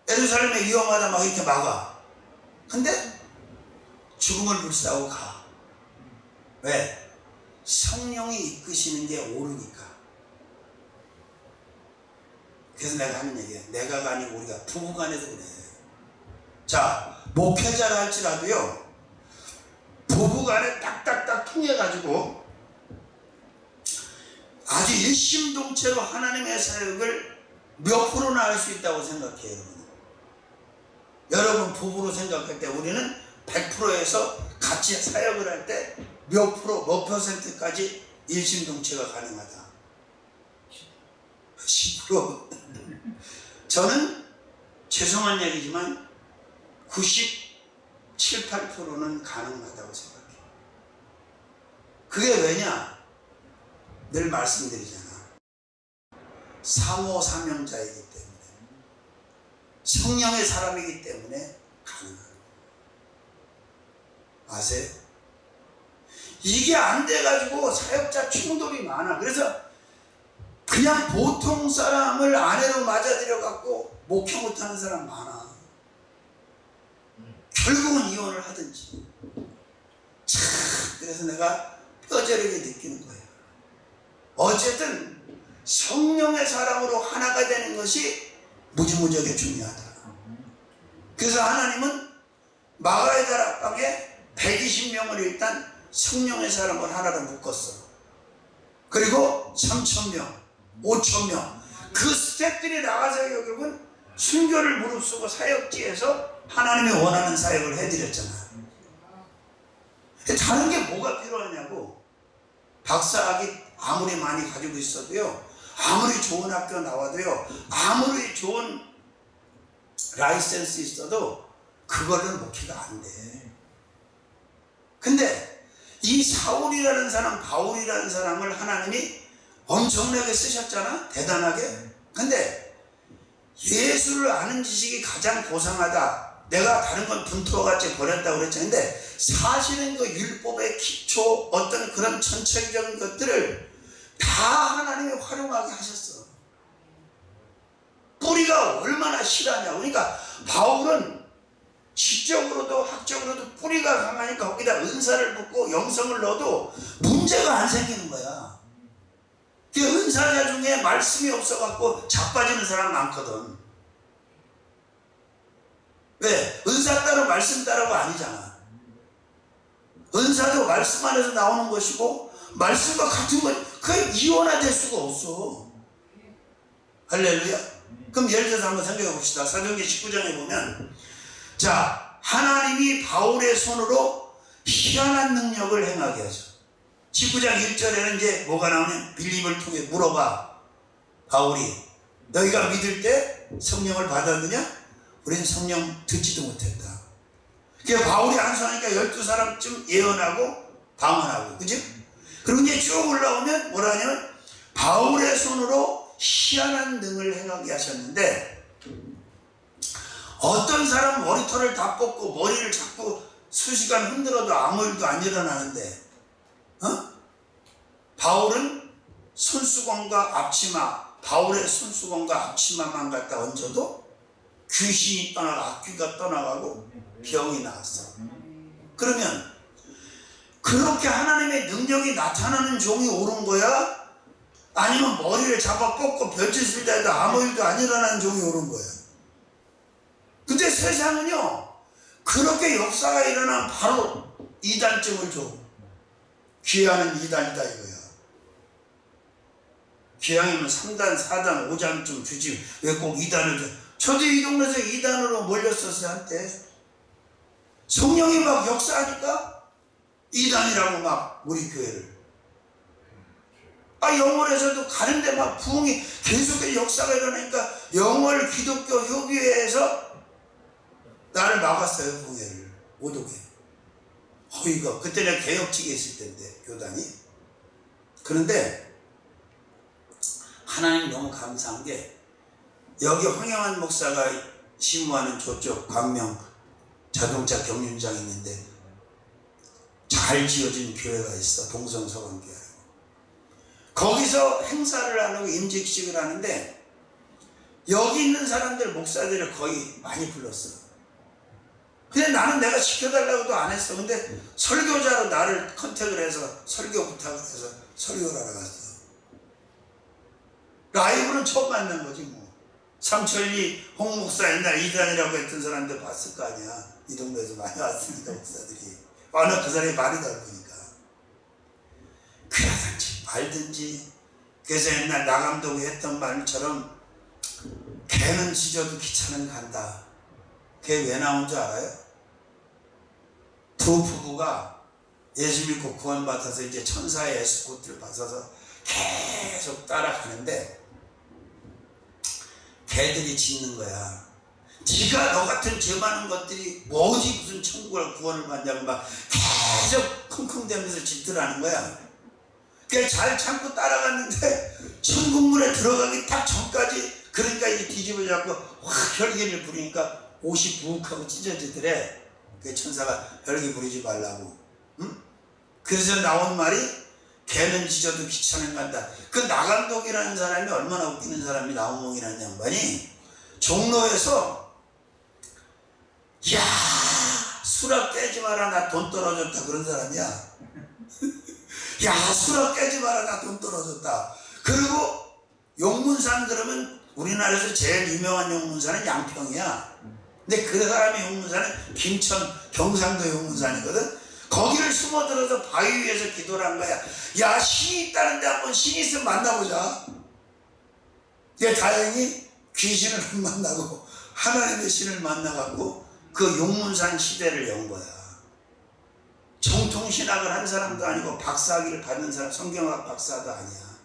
예루살렘에 위험하다 막 이렇게 막아. 근데 죽음을 불사하고 가. 왜? 성령이 이끄시는 게 옳으니까. 그래서 내가 하는 얘기야. 내가가 아니고 우리가 부부간에도 그래. 자, 목회자라 할지라도요, 부부간에 딱딱딱 통해가지고 아주 일심동체로 하나님의 사역을 몇 프로나 할 수 있다고 생각해요, 여러분. 여러분 부부로 생각할 때 우리는 100%에서 같이 사역을 할 때 몇 프로, 몇 퍼센트까지 일심동체가 가능하다? 10%. 저는 죄송한 얘기지만 97, 8%는 가능하다고 생각해요. 그게 왜냐? 늘 말씀드리잖아. 사모 사명자이기 때문에, 성령의 사람이기 때문에 가능한 거예요. 아세요? 이게 안 돼가지고 사역자 충돌이 많아. 그래서 그냥 보통 사람을 아내로 맞아들여갖고 목회 못하는 사람 많아. 결국은 이혼을 하든지. 참, 그래서 내가 뼈저리게 느끼는 거예요. 어쨌든 성령의 사람으로 하나가 되는 것이 무지무지하게 중요하다. 그래서 하나님은 마가의 다락방에 120명을 일단 성령의 사람을 하나로 묶었어. 그리고 3,000명, 5,000명. 그 스태프들이 나가서 결국은 순교를 무릅쓰고 사역지에서 하나님이 원하는 사역을 해드렸잖아. 다른 게 뭐가 필요하냐고. 박사학위 아무리 많이 가지고 있어도요, 아무리 좋은 학교 나와도요, 아무리 좋은 라이센스 있어도 그걸로는 목회가 안 돼. 근데 이 사울이라는 사람, 바울이라는 사람을 하나님이 엄청나게 쓰셨잖아, 대단하게. 근데 예수를 아는 지식이 가장 고상하다. 내가 다른 건 분투어같이 버렸다고 그랬잖아요. 근데 사실은 그 율법의 기초, 어떤 그런 전체적인 것들을 다 하나님이 활용하게 하셨어. 뿌리가 얼마나 실하냐. 그러니까 바울은 지적으로도 학적으로도 뿌리가 강하니까 거기다 은사를 붓고 영성을 넣어도 문제가 안 생기는 거야. 그 은사자 중에 말씀이 없어갖고 자빠지는 사람 많거든. 왜? 은사 따로 말씀 따로가 아니잖아. 은사도 말씀 안에서 나오는 것이고 말씀과 같은 것, 그게 이원화될 수가 없어. 할렐루야. 그럼 예를 들어서 한번 생각해 봅시다. 사도행전 19장에 보면, 자, 하나님이 바울의 손으로 희한한 능력을 행하게 하죠. 19장 1절에는 이제 뭐가 나오냐면 빌립을 통해 물어봐. 바울이 너희가 믿을 때 성령을 받았느냐? 우리는 성령 듣지도 못했다. 그러니까 바울이 안수하니까 12사람쯤 예언하고 방언하고, 그지? 그리고 이제 쭉 올라오면 뭐라 하냐면 바울의 손으로 희한한 능을 행하게 하셨는데, 어떤 사람 머리털을 다 뽑고 머리를 자꾸 수시간 흔들어도 아무 일도 안 일어나는데, 바울은 손수건과 앞치마, 바울의 손수건과 앞치마만 갖다 얹어도 귀신이 떠나고 악귀가 떠나가고 병이 나왔어. 그러면 그렇게 하나님의 능력이 나타나는 종이 옳은 거야? 아니면 머리를 잡아 뽑고 별짓을 해도 아무 일도 안 일어나는 종이 옳은 거야? 근데 세상은요, 그렇게 역사가 일어나면 바로 이단증을 줘. 귀하는 이단이다 이거야. 기왕이면 3단, 4단, 5장쯤 주지 왜 꼭 2단을 줘? 저도 이 동네에서 2단으로 몰렸었어요 한때. 성령이 막 역사하니까 2단이라고 막 우리 교회를. 영월에서도 가는데 막 부흥이 계속해서 역사가 일어나니까 영월 기독교 협의회에서 나를 막았어요, 부흥회를. 못 오게. 이거 그때 내가 개혁직에 있을 때인데, 교단이. 그런데 하나님 너무 감사한 게, 여기 황영한 목사가 심무하는 저쪽 광명 자동차 경륜장이 있는데 잘 지어진 교회가 있어. 동성서강교회. 거기서 행사를 하려고 임직식을 하는데 여기 있는 사람들, 목사들을 거의 많이 불렀어. 근데 나는 내가 시켜달라고도 안 했어. 근데 설교자로 나를 컨택을 해서 설교 부탁을 해서 설교를 하러 갔어. 라이브는 처음 만난 거지 뭐. 삼천리 홍 목사 옛날 이단이라고 했던 사람들 봤을 거 아니야. 이 동네에서 많이 왔습니다, 목사들이. 워낙 그 사람이 말이 넓으니까. 그러든지 말든지. 그래서 옛날 나감독이 했던 말처럼 개는 짖어도 기차는 간다. 그게 왜 나온 줄 알아요? 두 부부가 예수 믿고 구원받아서 이제 천사의 에스코트를 받아서 계속 따라가는데 개들이 짖는 거야. 네가 너 같은 죄 많은 것들이 뭐지 무슨 천국을 구원을 받냐고 막 계속 쿵쿵대면서 짖더라는 거야. 그래서 잘 참고 따라갔는데 천국문에 들어가기 딱 전까지, 그러니까 이제 뒤집어 잡고 확 혈기를 부리니까 옷이 부엌하고 찢어지더래. 그 천사가 혈기 부리지 말라고. 응? 그래서 나온 말이 개는 짖어도 기차는 간다. 그 나감독이라는 사람이 얼마나 웃기는 사람이, 나우몽이라는 양반이 종로에서 야 수락 깨지 마라 나 돈 떨어졌다 그런 사람이야. 야 수락 깨지 마라 나 돈 떨어졌다. 그리고 용문산 그러면 우리나라에서 제일 유명한 용문산은 양평이야. 근데 그 사람의 용문산은 김천 경상도 용문산이거든. 거기를 숨어들어서 바위 위에서 기도를 한 거야. 야 신이 있다는데 한번 신이 있으면 만나보자. 다행히 귀신을 안 만나고 하나님의 신을 만나갖고 그 용문산 시대를 연 거야. 정통신학을 한 사람도 아니고 박사학위를 받은 사람, 성경학 박사도 아니야.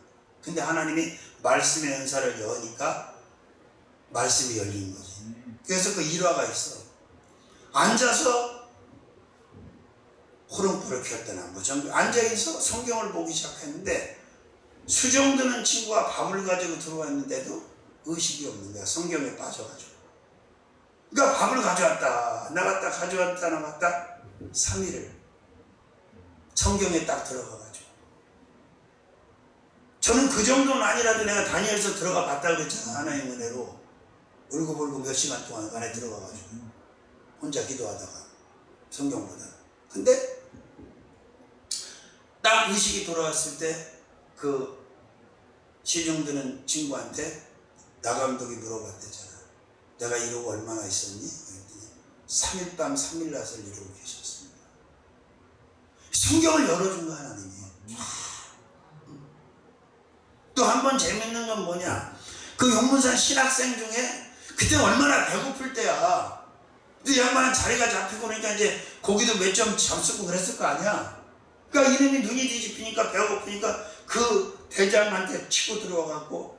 근데 하나님이 말씀의 은사를 여니까 말씀이 열린 거지. 그래서 그 일화가 있어. 앉아서 호롱불을 켰더나 뭐 앉아있어 성경을 보기 시작했는데 수정 드는 친구가 밥을 가지고 들어왔는데도 의식이 없는 거야. 성경에 빠져가지고. 그러니까 밥을 가져왔다 나갔다 가져왔다 나갔다 3일을 성경에 딱 들어가가지고. 저는 그 정도는 아니라도 내가 다니엘서 들어가 봤다고 그랬잖아. 하나님의 은혜로 울고불고 몇 시간 동안 안에 들어가가지고 혼자 기도하다가 성경 보다가. 근데 딱 의식이 돌아왔을 때 그 시중 드는 친구한테 나 감독이 물어봤대잖아. 내가 이러고 얼마나 있었니? 그랬더니 3일 밤 3일 낮을 이러고 계셨습니다. 성경을 열어준 거 하나님이. 또 한 번 재밌는 건 뭐냐, 그 용문산 신학생 중에 그때 얼마나 배고플 때야. 근데 양반은 자리가 잡히고 그러니까 이제 고기도 몇 점 잡수고 그랬을 거 아니야. 그러니까 이놈이 눈이 뒤집히니까 배고프니까 그 대장한테 치고 들어와갖고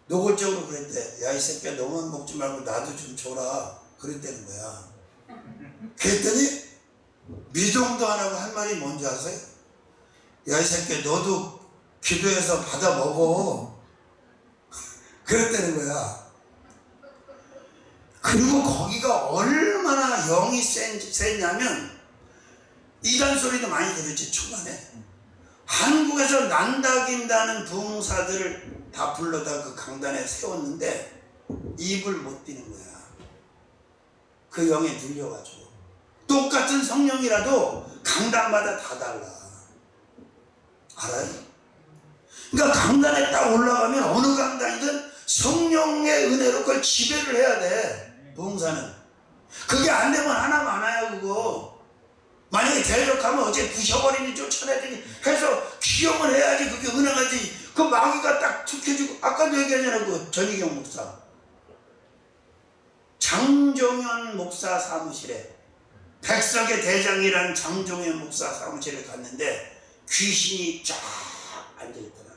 노골적으로 그랬대. 야, 이 새끼야 너만 먹지 말고 나도 좀 줘라. 그랬다는 거야. 그랬더니 미동도 안 하고 한 말이 뭔지 아세요? 야, 이 새끼야 너도 기도해서 받아 먹어. 그랬다는 거야. 그리고 거기가 얼마나 영이 세냐면 이단 소리도 많이 들었지 초반에. 한국에서 난다긴다는 부흥사들을 다 불러다 그 강단에 세웠는데 입을 못 띄는 거야. 그 영에 눌려가지고. 똑같은 성령이라도 강단마다 다 달라. 알아요? 그러니까 강단에 딱 올라가면 어느 강단이든 성령의 은혜로 그걸 지배를 해야 돼. 부흥사는. 그게 안 되면 하나 많아요 그거. 만약에 대적하면 어째 부셔버리니 쫓아내더니 해서 기용을 해야지 그게 은혜가지. 그 마귀가 딱 툭해주고. 아까도 얘기하잖아요 그 전희경 목사. 장종현 목사 사무실에 백석의 대장이라는 장종현 목사 사무실에 갔는데 귀신이 쫙 앉아있더라고요.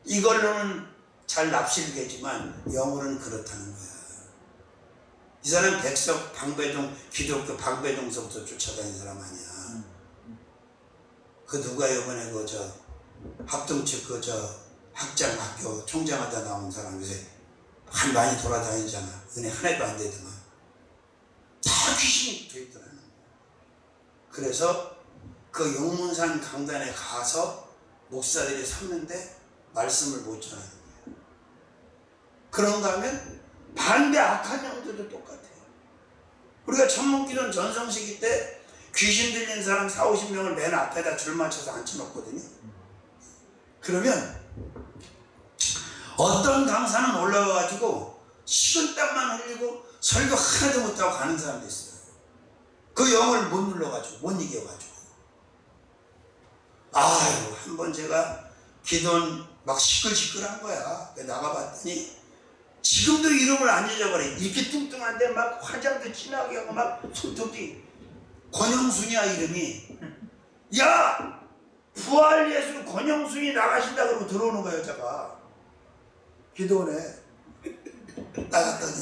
이걸로는 잘 납실되지만 영어로는 그렇다는 거야. 이 사람 백석 방배동 기독교 방배동서부터 쫓아다닌 사람 아니야. 그 누가 이번에 그 저 합동측 그 저 학장 학교 총장하다 나온 사람 요새 한 많이 돌아다니잖아. 은혜 하나도 안 되더만. 다 귀신이 붙어 있더라는 거야. 그래서 그 용문산 강단에 가서 목사들이 섰는데 말씀을 못 전하는 거예요. 그런가 하면 반대 악한 영들도 똑같아요. 우리가 천문기도원 전성시기 때 귀신 들린 사람 40-50명을 맨 앞에다 줄 맞춰서 앉혀놓거든요. 그러면 어떤 강사는 올라와가지고 식은땀만 흘리고 설교 하나도 못하고 가는 사람도 있어요. 그 영을 못 눌러가지고 못 이겨가지고. 아유, 한번 제가 기도원 막 시끌시끌한 거야. 나가봤더니 지금도 이름을 안 잊어버려. 이렇게 뚱뚱한데 막 화장도 진하게 하고 막 손톱이 권영순이야 이름이. 야! 부활예수 권영순이 나가신다 그러고 들어오는 거야 여자가. 기도원에 나갔더니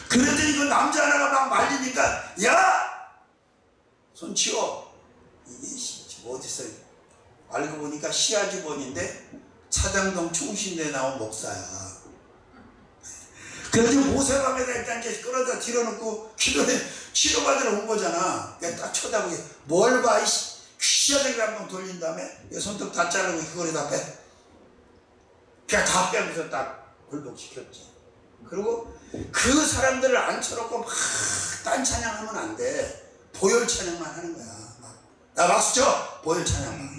그랬더니 그 남자 하나가 막 말리니까 야! 손 치워. 이게 어디서 알고 보니까 시아지본인데 차장동 충신대에 나온 목사야. 그래서 모세밤에다 일단 이제 끌어다 뒤로놓고 기도에 치료받으러 온 거잖아. 그냥 딱 쳐다보게 뭘 봐 이씨. 귀시하게 한번 돌린 다음에 손톱 다 자르고 그거에다 빼. 그냥 다 빼면서 딱 굴복시켰지. 그리고 그 사람들을 앉혀놓고 막 딴 찬양하면 안 돼. 보혈 찬양만 하는 거야. 나 박수 쳐! 보혈 찬양만.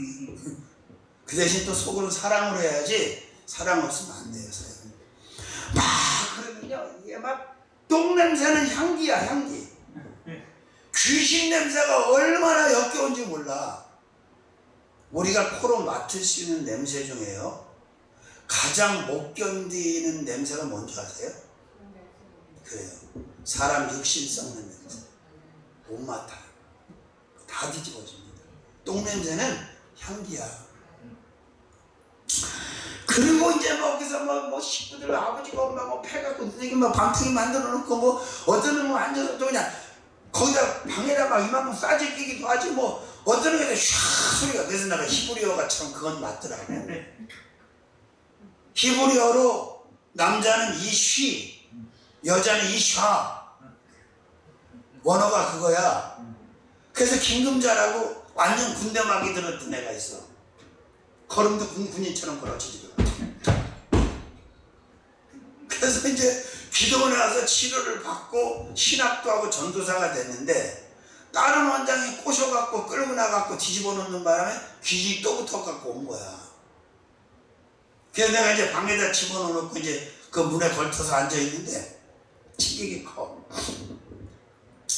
그 대신 또 속으로 사랑으로 해야지. 사랑 없으면 안 돼요. 막 그러면요 이게 막 똥냄새는 향기야 향기. 귀신 냄새가 얼마나 역겨운지 몰라. 우리가 코로 맡을 수 있는 냄새 중에요 가장 못 견디는 냄새가 뭔지 아세요? 그래요. 사람 육신 썩는 냄새. 못 맡아요. 다 뒤집어집니다. 똥냄새는 향기야. 그리고 이제 뭐 거기서 뭐 식구들 아버지가 엄마가 패갖고 선생님 막 방풍이 만들어 놓고 뭐 어떤 놈은 앉아서 또 그냥 거기다 방에다 막 이만큼 싸지 끼기도 하지 뭐 어떤 놈은 샤 소리가. 그래서 내가 히브리어가 참 그건 맞더라고. 히브리어로 남자는 이쉬, 여자는 이샤. 원어가 그거야. 그래서 김금자라고 완전 군대 막이 들었던 애가 있어. 걸음도 군인처럼 걸어지더라고. 그래서 이제 기도원에 와서 치료를 받고 신학도 하고 전도사가 됐는데 다른 원장이 꼬셔갖고 끌고 나갖고 뒤집어 놓는 바람에 귀신이 또 붙어갖고 온 거야. 그래서 내가 이제 방에다 집어넣고 이제 그 문에 걸쳐서 앉아있는데 찌개기 커.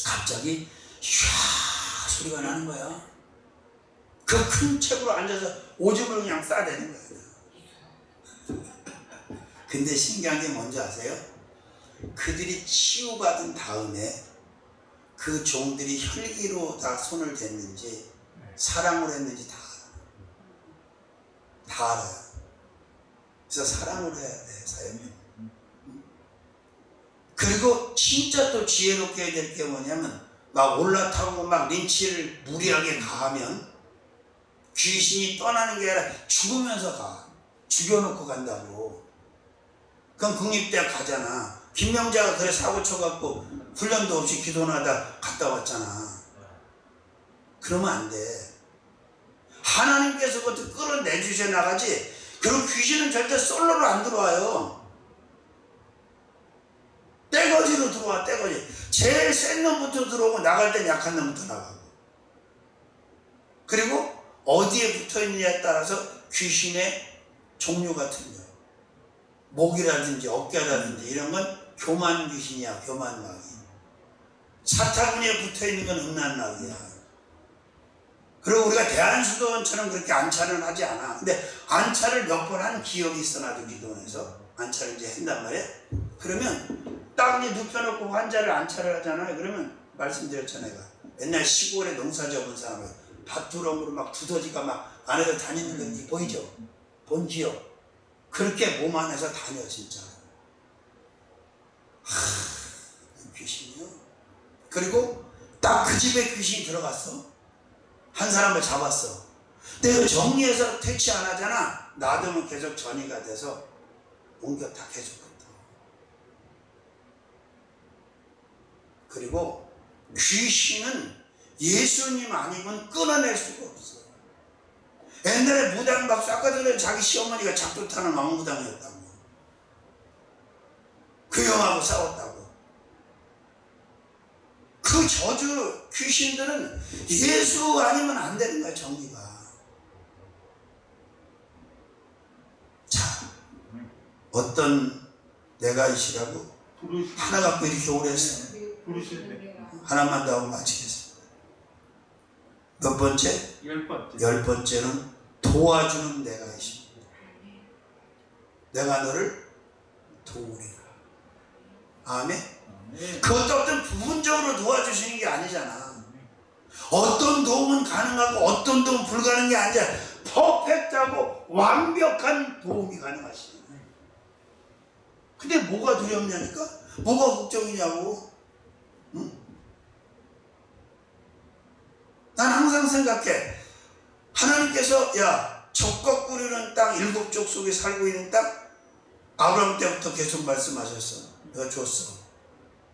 갑자기 샤 소리가 나는 거야. 그 큰 책으로 앉아서 오줌을 그냥 싸대는 거야. 근데 신기한 게 뭔지 아세요? 그들이 치유받은 다음에 그 종들이 혈기로 다 손을 댔는지 사랑으로 했는지 다 알아요. 그래서 사랑으로 해야 돼, 사역은. 그리고 진짜 또 지혜롭게 해야 될 게 뭐냐면 막 올라타고 막 린치를 무리하게 가하면 귀신이 떠나는 게 아니라 죽으면서 가. 죽여놓고 간다고. 그럼 국립대학 가잖아. 김명자가 그래 사고 쳐갖고 훈련도 없이 기도하다 갔다 왔잖아. 그러면 안 돼. 하나님께서부터 끌어내주셔 나가지. 그리고 귀신은 절대 솔로로 안 들어와요. 떼거지로 들어와. 떼거지. 제일 센 놈부터 들어오고 나갈 땐 약한 놈부터 나가고. 그리고 어디에 붙어있느냐에 따라서 귀신의 종류가 틀려. 목이라든지 어깨라든지 이런 건 교만 귀신이야. 교만 마귀. 사타구니에 붙어있는 건 음란마귀야. 그리고 우리가 대한수도원처럼 그렇게 안차를 하지 않아. 근데 안차를 몇 번 한 기억이 있어. 나도 기도원에서 안차를 이제 한단 말이야. 그러면 딱 이제 눕혀놓고 환자를 안차를 하잖아요. 그러면 말씀드렸잖아요. 내가 옛날 시골에 농사 접은 사람을 밭두렁으로 막 두더지가 막 안에서 다니는 건 보이죠? 본지요? 그렇게 몸 안에서 다녀 진짜. 귀신이요. 그리고 딱 그 집에 귀신이 들어갔어. 한 사람을 잡았어. 근데 정리해서 퇴치 안 하잖아. 놔두면 계속 전이가 돼서 옮겨 다 계속 붙어. 그리고 귀신은 예수님 아니면 끊어낼 수가 없어. 옛날에 무당 박사, 아까 전에 자기 시어머니가 작두 타는 왕무당이었다고. 그 영하고 싸웠다고. 그 저주 귀신들은 예수 아니면 안 되는 거야, 정리가. 자, 어떤 내가이시라고 하나 갖고 이렇게 오래 했어. 하나만 더 하고 마치겠습니다. 몇 번째? 10번째는 도와주는 내가이십니다. 내가 너를 도우리라. 아멘? 그것도 어떤 부분적으로 도와주시는 게 아니잖아. 어떤 도움은 가능하고 어떤 도움은 불가능한 게 아니라 퍼펙트하고 완벽한 도움이 가능하시네. 근데 뭐가 두렵냐니까? 뭐가 걱정이냐고? 응? 난 항상 생각해. 하나님께서 야 적과 꾸리는 땅 7족 속에 살고 있는 땅 아브라함 때부터 계속 말씀하셨어. 내가 줬어.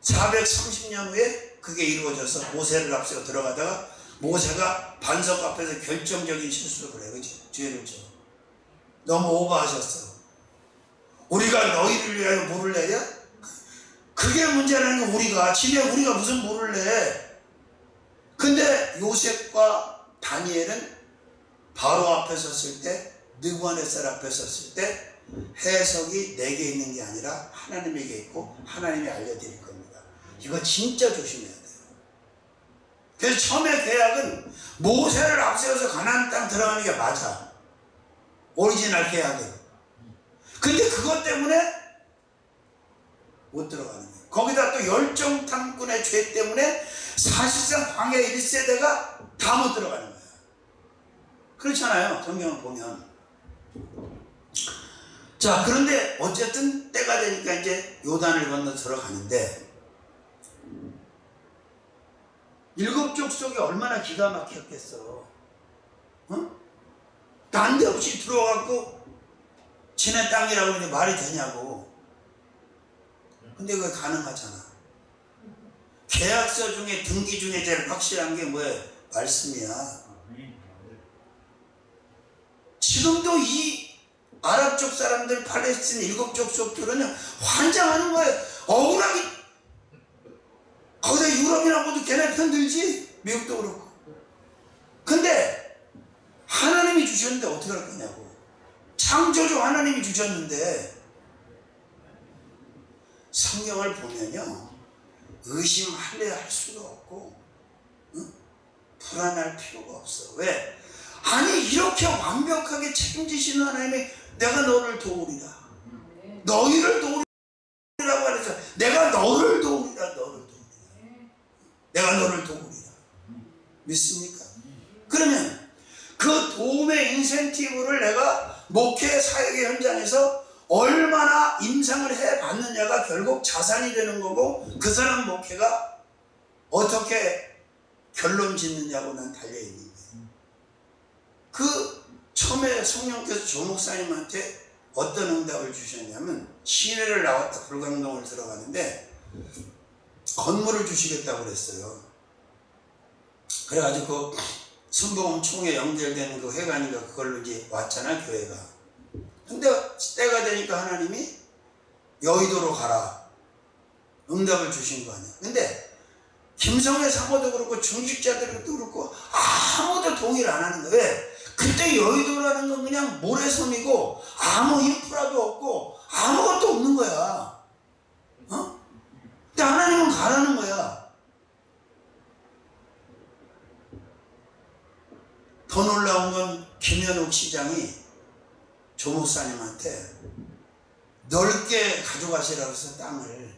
430년 후에 그게 이루어져서 모세를 앞세워 들어가다가 모세가 반석 앞에서 결정적인 실수를 그래. 그치? 죄를 져. 너무 오버하셨어. 우리가 너희를 위하여 물을 내냐? 그게 문제라는 게 우리가 무슨 물을 내. 근데 요셉과 다니엘은 바로 앞에 섰을 때, 느부갓네살 앞에 섰을 때 해석이 내게 있는 게 아니라 하나님에게 있고 하나님이 알려드릴 겁니다. 이거 진짜 조심해야 돼요. 그래서 처음에 계약은 모세를 앞세워서 가나안 땅 들어가는 게 맞아. 오리지널 계약은. 근데 그것 때문에 못 들어가는 거예요. 거기다 또 열정탐꾼의 죄 때문에 사실상 광야 1세대가 다 못 들어가는 거예요. 그렇잖아요. 성경을 보면. 자, 그런데 어쨌든 때가 되니까 이제 요단을 건너 들어가는데, 일곱 족속이 얼마나 기가 막혔겠어. 어? 난데없이 들어와갖고 지네 땅이라고 하는데 말이 되냐고. 근데 그게 가능하잖아. 계약서 중에 등기 중에 제일 확실한 게 뭐예요? 말씀이야. 지금도 이 아랍 쪽 사람들, 팔레스틴 일곱 족속들은 환장하는 거예요. 억울하게. 거기다 유럽이라고도 걔네 편들지? 미국도 그렇고. 근데 하나님이 주셨는데 어떻게 할 거냐고. 창조주 하나님이 주셨는데. 성경을 보면요, 의심할래 할 수가 없고, 응? 불안할 필요가 없어. 왜? 아니, 이렇게 완벽하게 책임지시는 하나님이 내가 너를 도우리라, 너희를 도우리라고 하면서 내가 너를 도우리라, 내가 너를 도우리라. 믿습니까? 그러면 그 도움의 인센티브를 내가 목회 사역의 현장에서 얼마나 임상을 해봤느냐가 결국 자산이 되는 거고, 그 사람 목회가 어떻게 결론 짓느냐고 난 달려있는 거예요. 그 처음에 성령께서 조 목사님한테 어떤 응답을 주셨냐면, 시내를 나왔다 불광동을 들어가는데 건물을 주시겠다고 그랬어요. 그래가지고 그 순복음 총회 연결되는 그 회관이가 그걸로 이제 왔잖아, 교회가. 근데 때가 되니까 하나님이 여의도로 가라 응답을 주신 거 아니야. 근데 김성회 사모도 그렇고 중직자들도 그렇고 아무도 동의를 안 하는 거야. 왜? 그때 여의도라는 건 그냥 모래섬이고 아무 인프라도 없고 아무것도 없는 거야. 어? 근데 하나님은 가라는 거야. 더 놀라운 건 김현욱 시장이 조 목사님한테 넓게 가져가시라고 해서 땅을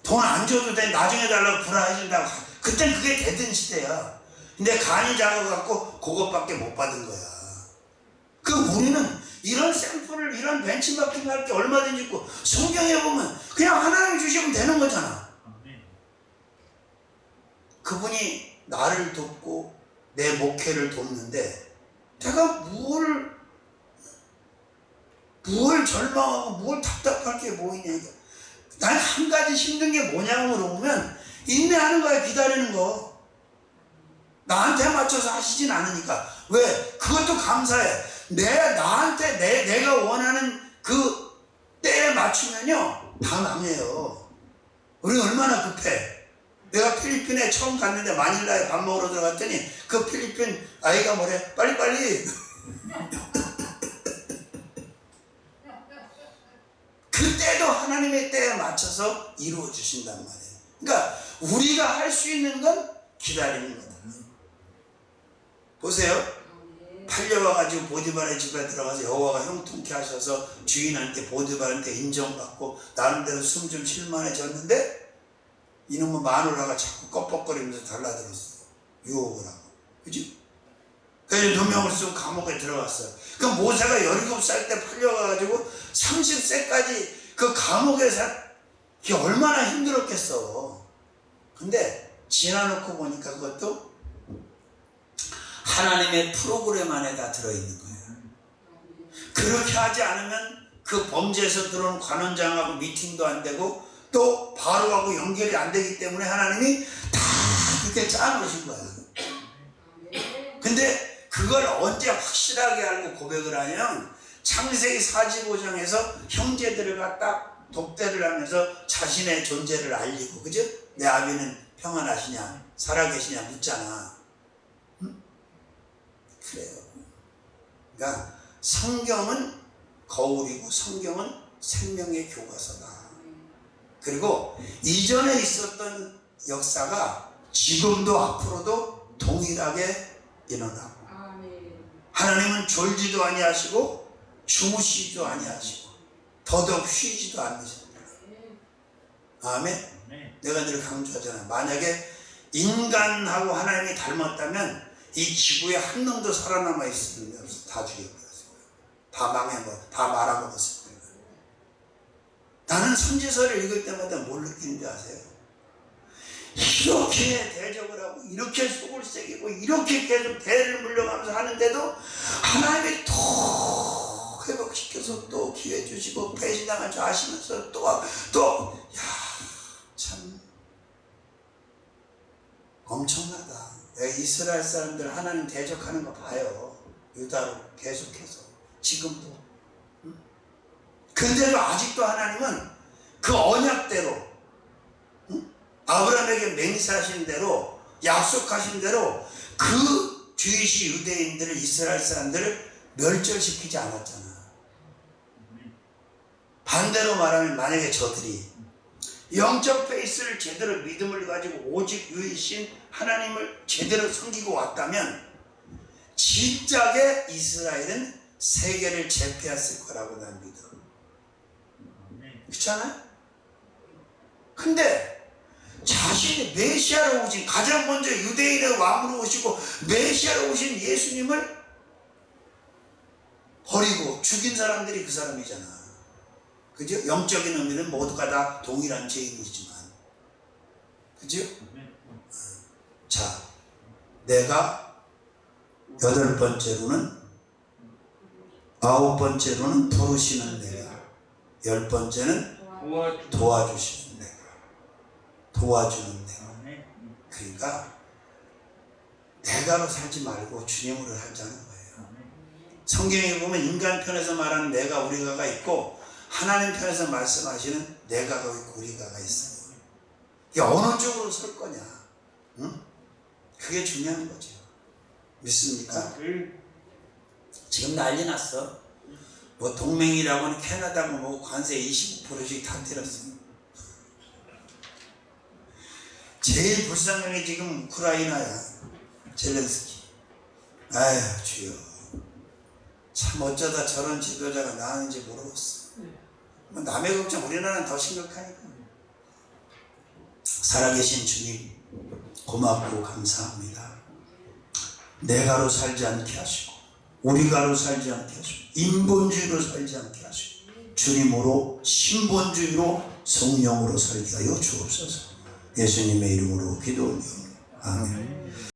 돈 안 줘도 돼, 나중에 달라고 불화해준다고. 그땐 그게 되던 시대야. 근데 간이 작아갖고 그것밖에 못 받은 거야. 그 우리는 이런 샘플을, 이런 벤치마킹 할 게 얼마든지 있고, 성경에 보면 그냥 하나님 주시면 되는 거잖아. 그분이 나를 돕고 내 목회를 돕는데 내가 뭘 절망하고 뭘 답답할 게 뭐 있냐. 난 한 가지 힘든 게 뭐냐고 물어보면 인내하는 거야. 기다리는 거. 나한테 맞춰서 하시진 않으니까. 왜? 그것도 감사해. 나한테 내가 원하는 그 때에 맞추면요 다 망해요. 우리 얼마나 급해. 내가 필리핀에 처음 갔는데 마닐라에 밥 먹으러 들어갔더니 그 필리핀 아이가 뭐래? 빨리빨리. 그때도 하나님의 때에 맞춰서 이루어 주신단 말이에요. 그러니까 우리가 할 수 있는 건 기다리는 거다. 보세요. 팔려와가지고 보디발의 집에 들어가서 여호와가 형통케 하셔서 주인한테, 보디발한테 인정받고 나름대로 숨 좀 쉴만해졌는데 이놈의 마누라가 자꾸 껍벅거리면서 달라들었어요. 유혹을 하고. 그지? 그래서 누명을 쓰고 감옥에 들어갔어요. 그 모세가 17살 때 팔려가가지고 30세까지 그 감옥에 그게 얼마나 힘들었겠어. 근데 지나놓고 보니까 그것도 하나님의 프로그램 안에 다 들어있는 거예요. 그렇게 하지 않으면 그 범죄에서 들어온 관원장하고 미팅도 안 되고 또 바로하고 연결이 안 되기 때문에 하나님이 다 그렇게 짜놓으신 거야. 근데 그걸 언제 확실하게 알고 고백을 하냐면 창세기 45장에서 형제들과 딱 독대를 하면서 자신의 존재를 알리고, 그죠? 내 아비는 평안하시냐 살아계시냐 묻잖아. 응? 그래요. 그러니까 성경은 거울이고 성경은 생명의 교과서다. 그리고 이전에 있었던 역사가 지금도 앞으로도 동일하게 일어나고, 하나님은 졸지도 아니하시고 주무시지도 아니하시고 더더욱 쉬지도 않으십니다. 아멘. 내가 늘 강조하잖아. 만약에 인간하고 하나님이 닮았다면 이 지구에 한 놈도 살아남아 있을 리 없어. 다 죽여버렸어요. 다 다 말아먹었을 거예요. 나는 선지서를 읽을 때마다 뭘 느끼는지 아세요? 이렇게 대적을 하고 이렇게 속을 새기고 이렇게 계속 대를 물려가면서 하는데도 하나님이 또 회복시켜서 또 기회 주시고 배신당할 줄 아시면서 참 엄청나다. 이스라엘 사람들 하나님 대적하는 거 봐요. 유다로 계속해서 지금도. 근데도 아직도 하나님은 그 언약대로 아브라함에게 맹세하신 대로 약속하신 대로 그 주이시 유대인들을 이스라엘 사람들을 멸절시키지 않았잖아. 반대로 말하면 만약에 저들이 영적 페이스를 제대로 믿음을 가지고 오직 유이신 하나님을 제대로 섬기고 왔다면 진짜게 이스라엘은 세계를 제패했을 거라고 난 믿어. 그렇잖아요? 근데 자신이 메시아로 오신, 가장 먼저 유대인의 왕으로 오시고 메시아로 오신 예수님을 버리고 죽인 사람들이 그 사람이잖아. 그죠? 영적인 의미는 모두가 다 동일한 죄인이지만, 그죠? 자, 내가 8번째로는, 9번째로는 부르시는 내가, 10번째는 도와주시는 내가, 도와주는 내가. 그러니까 내가로 살지 말고 주님으로 살자는 거예요. 성경에 보면 인간 편에서 말하는 내가 우리가가 있고 하나님 편에서 말씀하시는 내가가 있고 우리가가 있어요. 이게 어느 쪽으로 설 거냐, 응? 그게 중요한 거죠. 믿습니까? 지금 난리 났어. 뭐 동맹이라고는 캐나다고 뭐 관세 25%씩 다 때렸어요. 제일 불쌍한 게 지금 우크라이나야. 젤렌스키. 아휴 주여, 참 어쩌다 저런 지도자가 나왔는지 모르겠어. 뭐 남의 걱정 우리나라는 더 심각하니까. 살아계신 주님 고맙고 감사합니다. 내가로 살지 않게 하시고 우리가로 살지 않게 하시고 인본주의로 살지 않게 하시고 주님으로 신본주의로 성령으로 살게 하여 주옵소서. 예수님의 이름으로 기도합니다. 아멘.